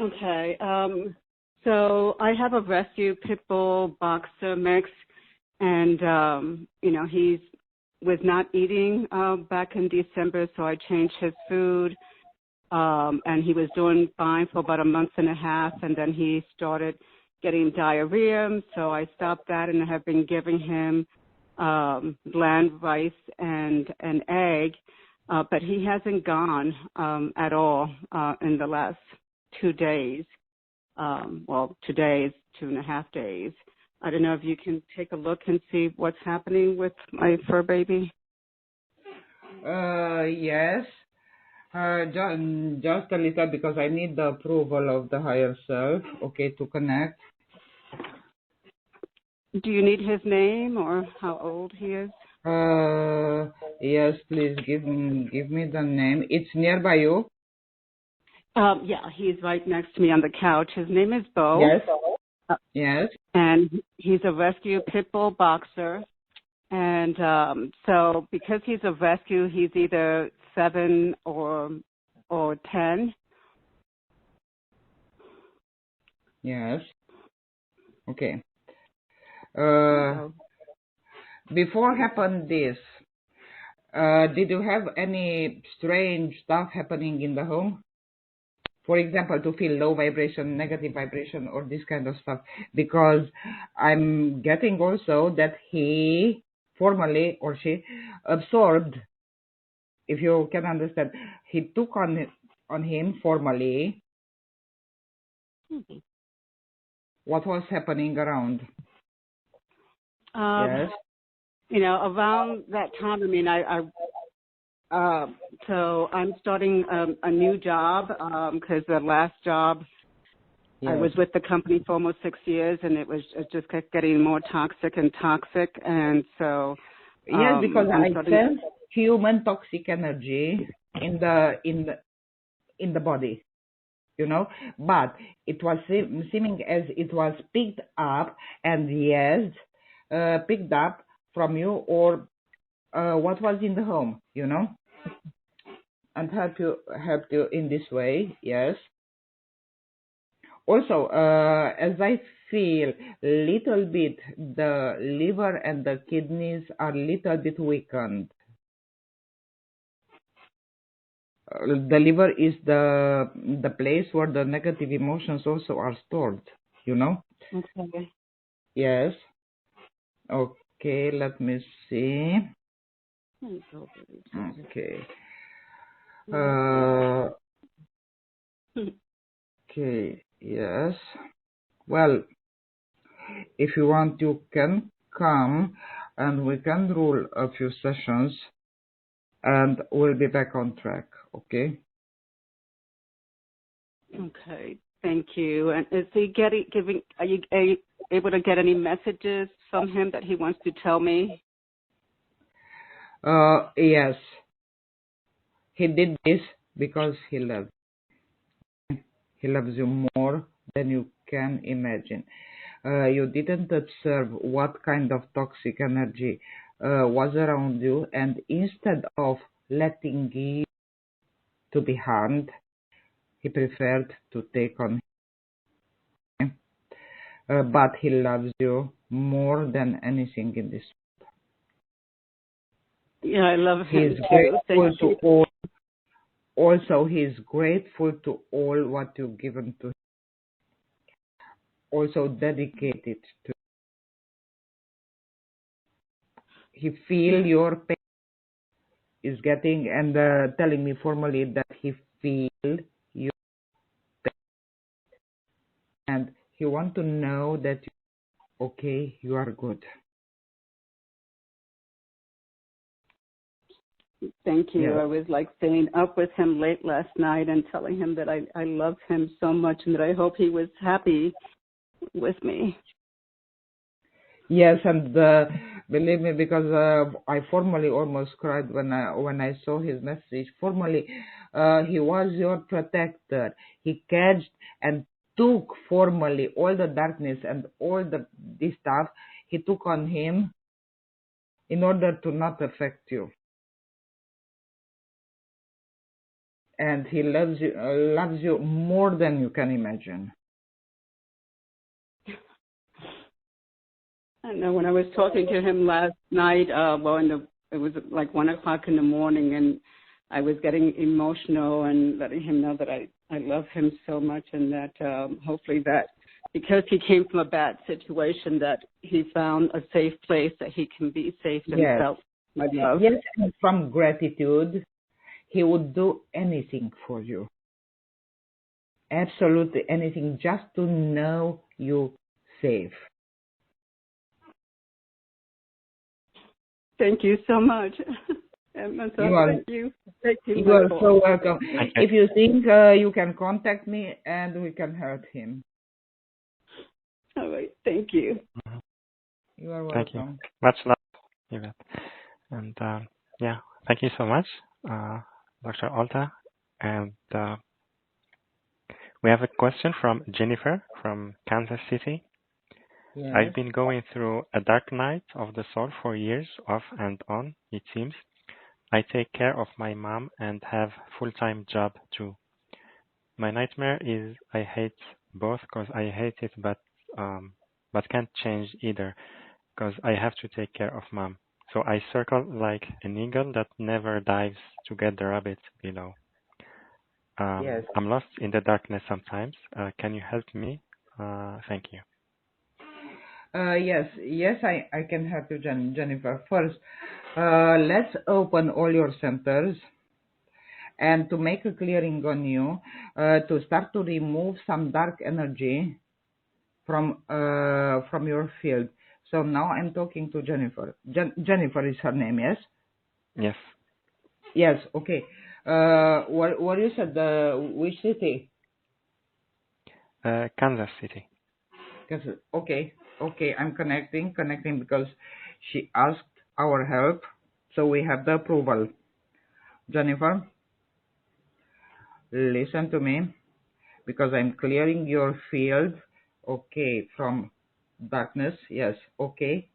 Okay. So I have a rescue pit bull boxer mix, and he was not eating back in December, so I changed his food, and he was doing fine for about a month and a half, and then he started getting diarrhea, so I stopped that, and I have been giving him bland rice and an egg, but he hasn't gone at all in the last 2 days. Today is 2.5 days. I don't know if you can take a look and see what's happening with my fur baby. Yes. Just a little, because I need the approval of the higher self, okay, to connect. Do you need his name or how old he is? Yes, please give me the name. It's nearby you? Yeah, he's right next to me on the couch. His name is Bo. Yes. Yes. And he's a rescue pit bull boxer. And so because he's a rescue, he's either 7 or 10. Yes. Okay. Before happened this, did you have any strange stuff happening in the home? For example, to feel low vibration, negative vibration, or this kind of stuff? Because I'm getting also that he formally, or she, absorbed, if you can understand, he took on him formally what was happening around. Yes. Around that time, I mean, so I'm starting a new job because the last job, yes, I was with the company for almost 6 years, and it just kept getting more toxic, and so yes, because I sense human toxic energy in the body, but it was seeming as it was picked up, and yes, picked up from you, or what was in the home, and helped you in this way. Yes. Also, as I feel little bit, the liver and the kidneys are little bit weakened. The liver is the place where the negative emotions also are stored, Okay. Yes. Okay, let me see. Okay. Okay, yes. Well, if you want, you can come and we can rule a few sessions and we'll be back on track, okay? Okay, thank you. And is he are you able to get any messages from him that he wants to tell me? Yes. He did this because he loves you more than you can imagine. You didn't observe what kind of toxic energy was around you, and instead of letting you to be harmed, he preferred to take on him. But he loves you more than anything in this. Yeah, I love He him is too. grateful Thank to you. all. Also, he is grateful to all what you've given to him. Also dedicated to. He feel your pain. Is getting and telling me formally that he feel your pain, and he want to know that okay, you are good. Thank you. Yes. I was like staying up with him late last night and telling him that I love him so much and that I hope he was happy with me. Yes, and believe me, because I formally almost cried when I saw his message. Formally, he was your protector. He catched and took formally all the darkness and all this stuff. He took on him in order to not affect you. And he loves you more than you can imagine. I know when I was talking to him last night, it was like 1:00 in the morning, and I was getting emotional and letting him know that I love him so much, and that hopefully that because he came from a bad situation, that he found a safe place that he can be safe and Yes. felt my love. Yes, and from gratitude, he would do anything for you. Absolutely anything, just to know you safe. Thank you so much. And so You are, thank you. Thank you, you are Michael. so welcome. Okay. If you think you can contact me and we can help him. All right. Thank you. Mhm. You are Thank you. welcome. Much love, Yvette. And yeah, thank you so much, Dr. Olta. And we have a question from Jennifer from Kansas City. Yes. I've been going through a dark night of the soul for years, off and on, it seems. I take care of my mom and have full-time job too. My nightmare is I hate both because I hate it, but can't change either because I have to take care of mom. So I circle like an eagle that never dives to get the rabbit below. Yes. I'm lost in the darkness sometimes. Can you help me? Thank you. Yes, I can help you, Jennifer. First, let's open all your centers and to make a clearing on you, to start to remove some dark energy from your field. So now I'm talking to Jennifer. Jennifer is her name, yes? Yes. Yes, okay. What you said, which city? Kansas City. Okay, I'm connecting because she asked our help, so we have the approval. Jennifer, listen to me because I'm clearing your field, okay, from darkness. Yes, okay.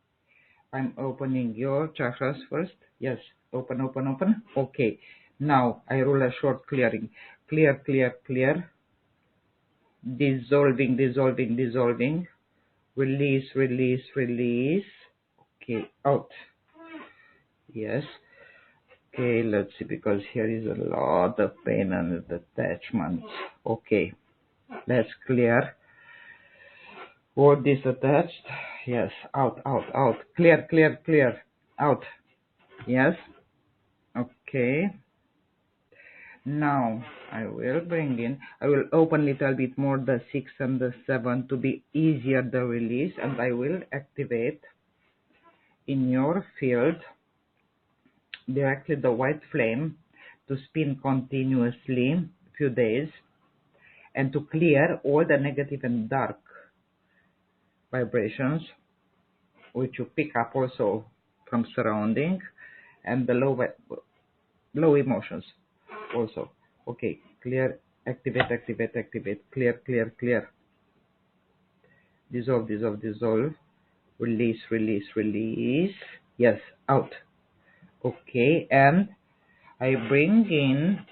I'm opening your chakras first. Yes, open. Okay. Now I roll a short clearing. Clear. Dissolving. Release. Okay, out. Yes. Okay, let's see, because here is a lot of pain and attachment. Okay, let's clear. What is attached? Yes, out. Clear. Out. Yes. Okay. Now I will open little bit more the 6 and the 7 to be easier the release, and I will activate in your field directly the white flame to spin continuously few days and to clear all the negative and dark vibrations which you pick up also from surrounding, and the low emotions also. Okay, clear, activate, clear. dissolve, dissolve, dissolve, release, release, release. Yes, out. Okay, and I bring in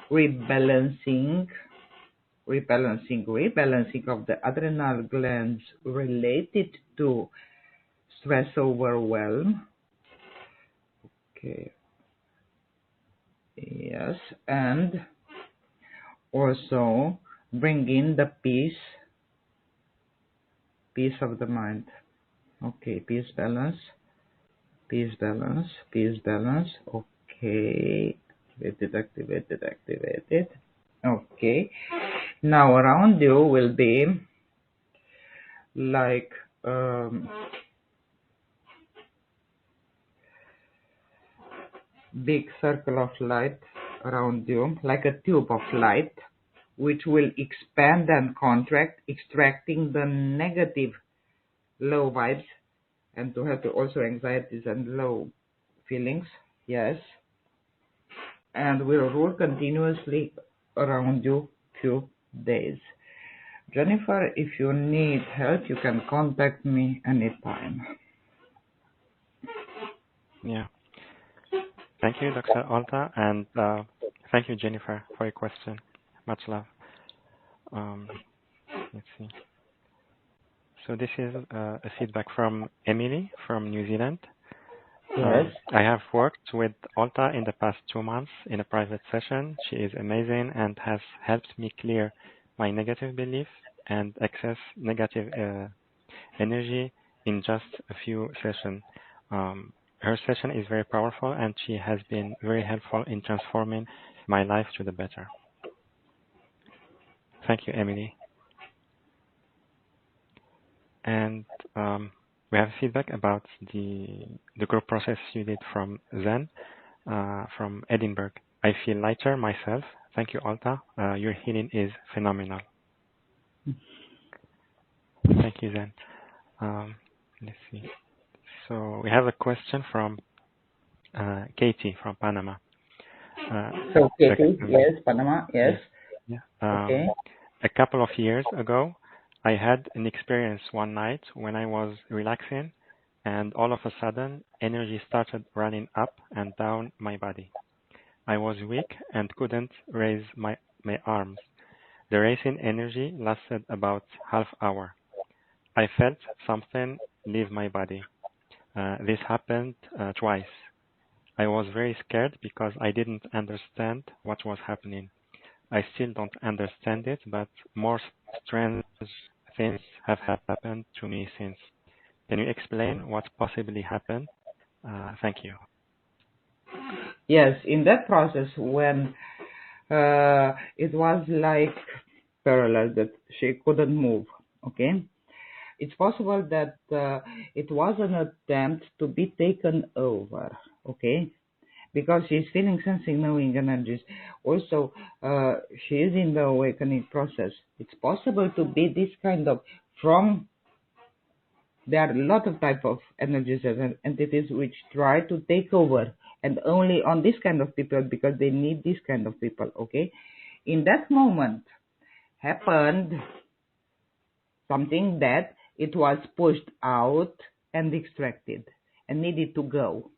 rebalancing of the adrenal glands related to stress, overwhelm. Okay, yes, and also bring in the peace of the mind. Okay, peace, balance, peace, balance, peace, balance. Okay, activated. Okay, now around you will be like big circle of light around you, like a tube of light, which will expand and contract, extracting the negative low vibes, and to have also anxieties and low feelings. Yes, and will roll continuously around you few days. Jennifer, if you need help, you can contact me anytime. Yeah. Thank you, Dr. Oltea, and thank you, Jennifer, for your question. Much love. Let's see. So this is a feedback from Emily from New Zealand. Yes. I have worked with Oltea in the past 2 months in a private session. She is amazing and has helped me clear my negative beliefs and excess negative energy in just a few sessions. Her session is very powerful and she has been very helpful in transforming my life to the better. Thank you, Emily. And we have feedback about the group process you did from Zen, from Edinburgh. I feel lighter myself. Thank you, Oltea. Your healing is phenomenal. Thank you, Zen. Let's see. So we have a question from Katie from Panama. So Katie, yes, Panama, yes. Yeah. Okay. A couple of years ago, I had an experience one night when I was relaxing, and all of a sudden, energy started running up and down my body. I was weak and couldn't raise my arms. The racing energy lasted about half hour. I felt something leave my body. This happened twice. I was very scared because I didn't understand what was happening. I still don't understand it, but more strange things have happened to me since. Can you explain what possibly happened? Thank you. Yes, in that process when it was like paralyzed, that she couldn't move, okay? It's possible that it was an attempt to be taken over, okay? Because she's feeling, sensing, knowing energies. Also, she is in the awakening process. It's possible to be this kind of there are a lot of type of energies and entities which try to take over, and only on this kind of people, because they need this kind of people, okay? In that moment happened something that it was pushed out and extracted and needed to go.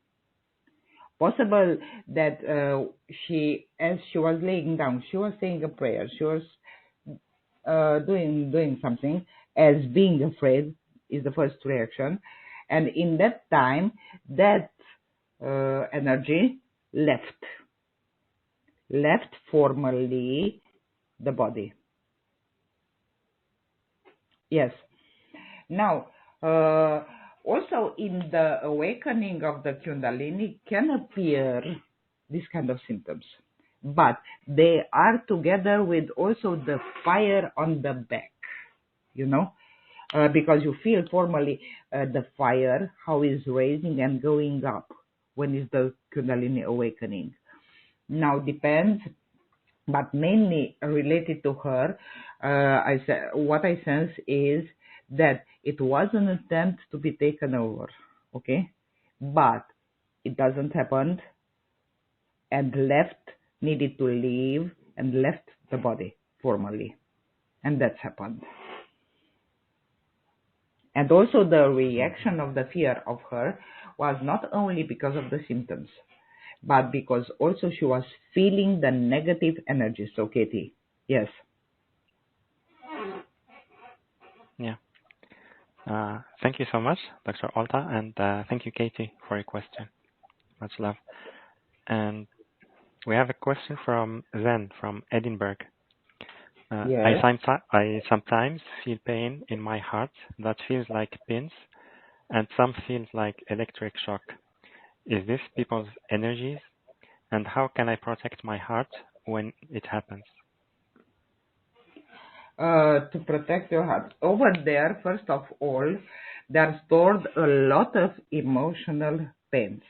Possible that she, as she was laying down, she was saying a prayer, she was doing something, as being afraid is the first reaction, and in that time that energy left formally the body. Yes. Now also in the awakening of the Kundalini can appear this kind of symptoms, but they are together with also the fire on the back, you know, because you feel formally the fire, how is raising and going up when is the Kundalini awakening. Now depends, but mainly related to her, what I sense is that it was an attempt to be taken over, okay? But it doesn't happen, and needed to leave and left the body formally, and that's happened. And also the reaction of the fear of her was not only because of the symptoms, but because also she was feeling the negative energy. So, Katie, yes. Yeah. Thank you so much, Dr. Olta, and thank you, Katie, for your question. Much love. And we have a question from Zen from Edinburgh. Yes. I sometimes feel pain in my heart that feels like pins, and some feels like electric shock. Is this people's energies? And how can I protect my heart when it happens? To protect your heart. Over there, first of all, there are stored a lot of emotional pains.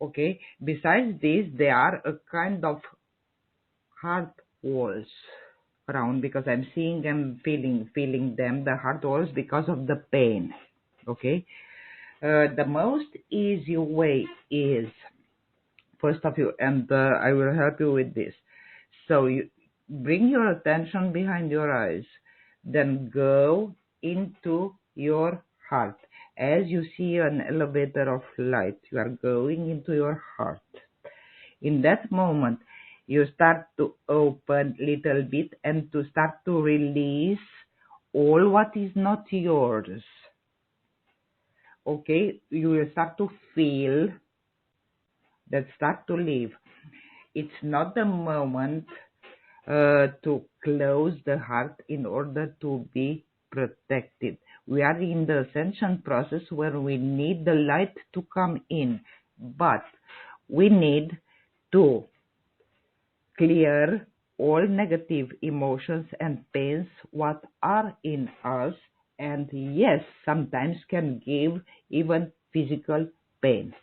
Okay. Besides this, there are a kind of heart walls around, because I'm seeing and feeling them, the heart walls, because of the pain. Okay. The most easy way is, first of you, and I will help you with this. So you bring your attention behind your eyes, then go into your heart. As you see an elevator of light, you are going into your heart. In that moment, you start to open little bit and to start to release all what is not yours. Okay, you will start to feel that start to leave. It's not the moment to close the heart in order to be protected. We are in the ascension process where we need the light to come in, but we need to clear all negative emotions and pains what are in us, and yes, sometimes can give even physical pain.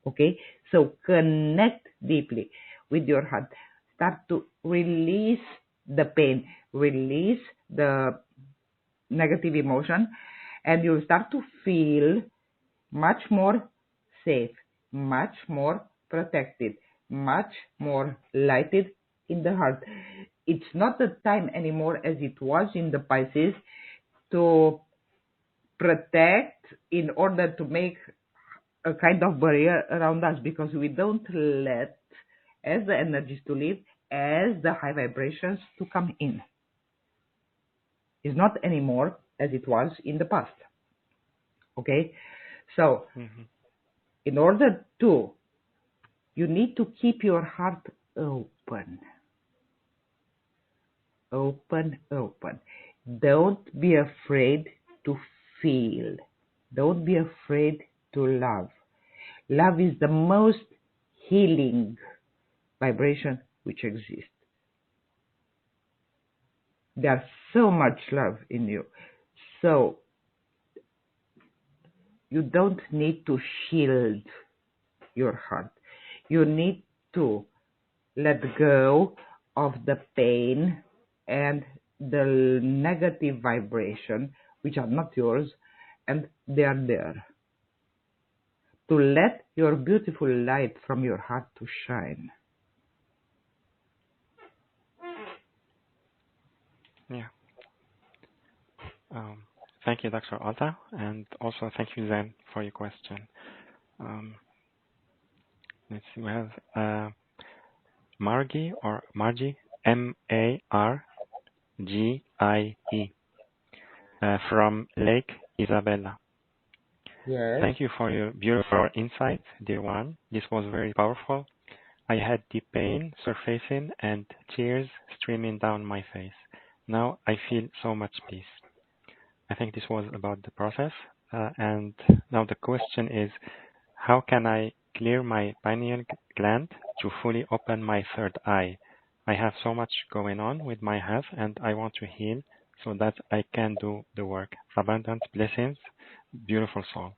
Okay, so connect deeply with your heart. Start to release the pain, release the negative emotion, and you'll start to feel much more safe, much more protected, much more lighted in the heart. It's not the time anymore as it was in the Pisces to protect in order to make a kind of barrier around us, because we don't let as the energies to live, as the high vibrations to come in. It's not anymore as it was in the past. Okay, so in order to, you need to keep your heart open. Open. Don't be afraid to feel. Don't be afraid to love. Love is the most healing vibration which exists. There's so much love in you. So you don't need to shield your heart. You need to let go of the pain and the negative vibration, which are not yours, and they are there. To let your beautiful light from your heart to shine. Yeah. Thank you, Dr. Alta, and also thank you, Zen, for your question. Let's see, we have Margie, M-A-R-G-I-E, from Lake Isabella. Yes. Thank you for your beautiful insight, dear one. This was very powerful. I had deep pain surfacing and tears streaming down my face. Now I feel so much peace. I think this was about the process. And now the question is, how can I clear my pineal gland to fully open my third eye? I have so much going on with my health and I want to heal so that I can do the work. Abundant blessings, beautiful soul.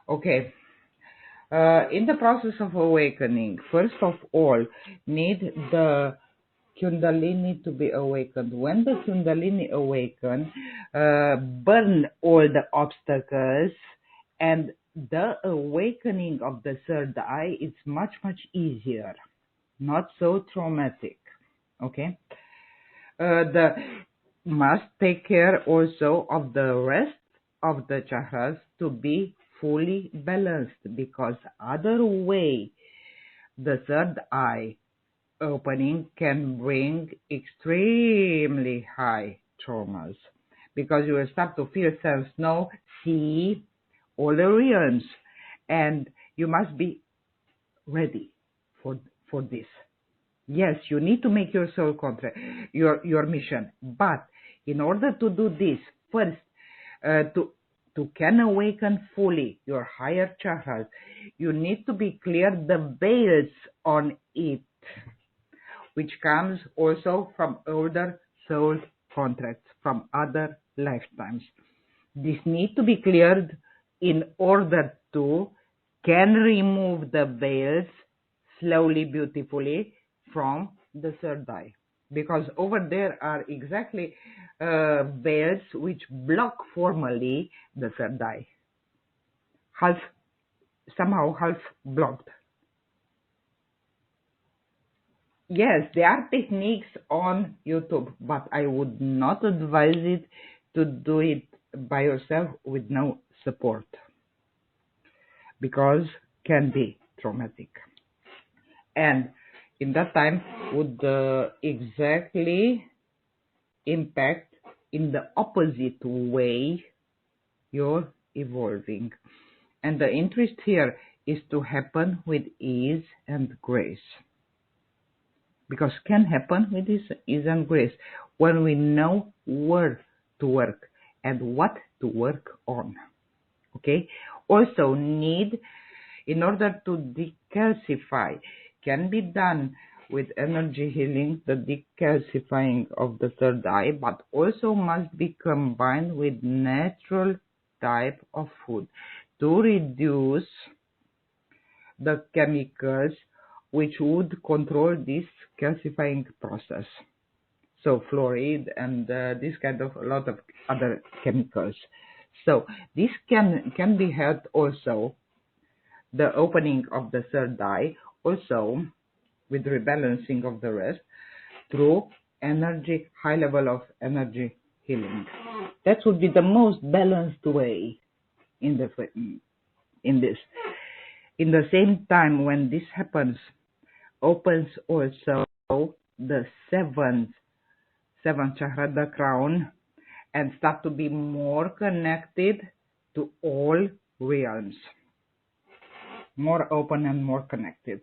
Okay. In the process of awakening, first of all, need the Kundalini to be awakened. When the Kundalini awakens, burn all the obstacles, and the awakening of the third eye is much, much easier, not so traumatic. Okay? must take care also of the rest of the chakras to be fully balanced, because other way the third eye opening can bring extremely high traumas, because you will start to feel, sense, know, see all the realms, and you must be ready for this. Yes, you need to make your soul contract, your mission. But in order to do this, first, to can awaken fully your higher chakras, you need to be clear the veils on it, which comes also from older soul contracts from other lifetimes. This need to be cleared in order to can remove the veils slowly, beautifully from the third eye, because over there are exactly veils which block formally the third eye, somehow half blocked. Yes, there are techniques on YouTube, but I would not advise it to do it by yourself with no support, because can be traumatic. And in that time would exactly impact in the opposite way you're evolving. And the interest here is to happen with ease and grace, because can happen with ease and grace when we know where to work and what to work on. Okay. Also need, in order to decalcify, can be done with energy healing, the decalcifying of the third eye, but also must be combined with natural type of food to reduce the chemicals which would control this calcifying process. So fluoride and this kind of a lot of other chemicals. So this can be helped also, the opening of the third eye, also with rebalancing of the rest through energy, high level of energy healing. That would be the most balanced way in this. In the same time, when this happens, opens also the seventh chakra, the crown, and start to be more connected to all realms, more open and more connected.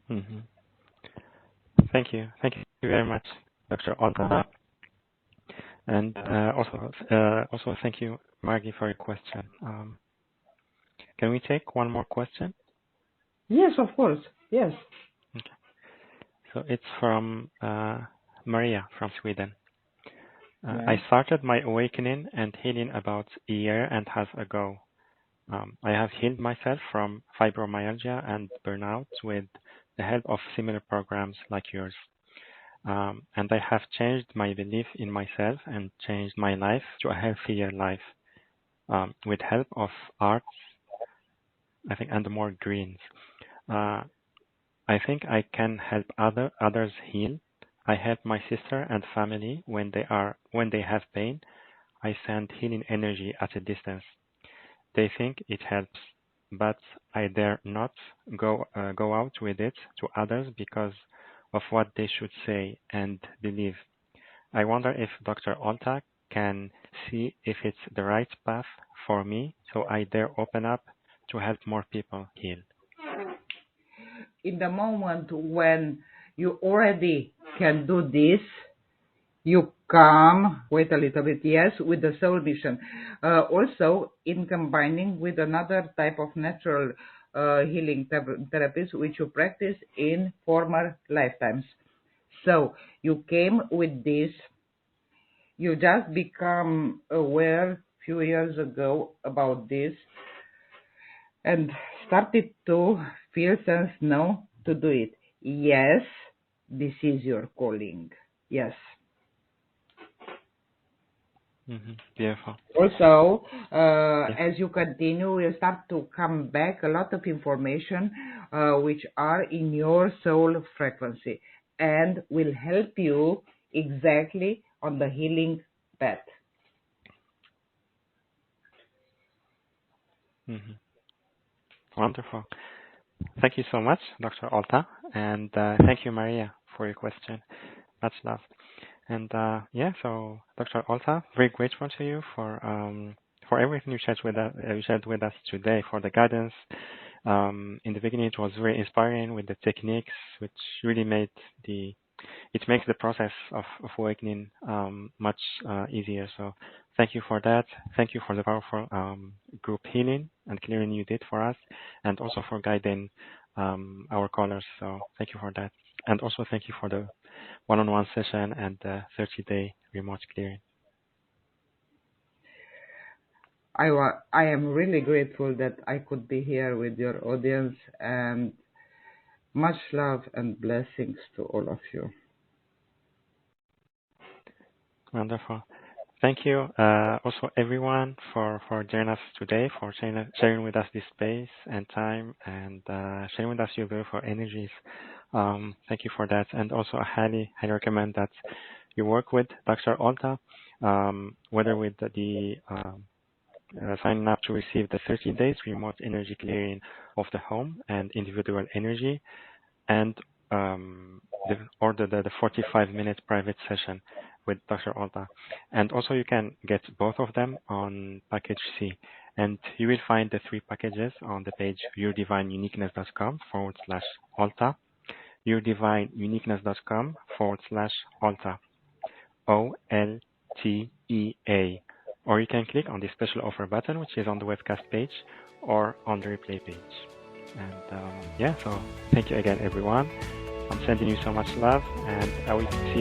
Mm-hmm. Thank you very much, Dr. Oltea. And also thank you, Margie, for your question. Can we take one more question? Yes, of course. Yes. Okay. So it's from Maria from Sweden. Yeah. I started my awakening and healing about a year and a half ago. I have healed myself from fibromyalgia and burnout with the help of similar programs like yours. And I have changed my belief in myself and changed my life to a healthier life with help of arts, I think, and more greens. I think I can help others heal. I help my sister and family when they have pain. I send healing energy at a distance. They think it helps, but I dare not go out with it to others because of what they should say and believe. I wonder if Dr. Oltea can see if it's the right path for me, so I dare open up to help more people heal. In the moment when you already can do this, you come, wait a little bit, yes, with the soul mission. Also, in combining with another type of natural healing therapies which you practice in former lifetimes. So you came with this, you just become aware a few years ago about this and started to feel sense now to do it. Yes, this is your calling. Yes. Mm-hmm. Beautiful. Also, Yes. as you continue, you start to come back a lot of information which are in your soul frequency. and will help you exactly on the healing path. Mm-hmm. Wonderful. Thank you so much, Dr. Olta, and thank you, Maria, for your question. Much love. And yeah, so Dr. Olta, very grateful to you for everything you shared with us today, for the guidance. In the beginning, it was very inspiring with the techniques, which really makes the process of awakening much easier. So thank you for that. Thank you for the powerful group healing and clearing you did for us, and also for guiding our callers. So thank you for that. And also thank you for the one-on-one session and the 30-day remote clearing. I am really grateful that I could be here with your audience, and much love and blessings to all of you. Wonderful. Thank you also everyone for joining us today, for sharing with us this space and time, and sharing with us your beautiful energies. Thank you for that. And also I highly recommend that you work with Dr. Olta, whether with the signing up to receive the 30 days remote energy clearing of the home and individual energy, and order the 45-minute private session with Dr. Olta. And also you can get both of them on package C. And you will find the 3 packages on the page yourdivineuniqueness.com/Olta, yourdivineuniqueness.com/Olta, OLTEA. Or you can click on the special offer button, which is on the webcast page or on the replay page. And yeah, so thank you again, everyone. I'm sending you so much love, and I will see you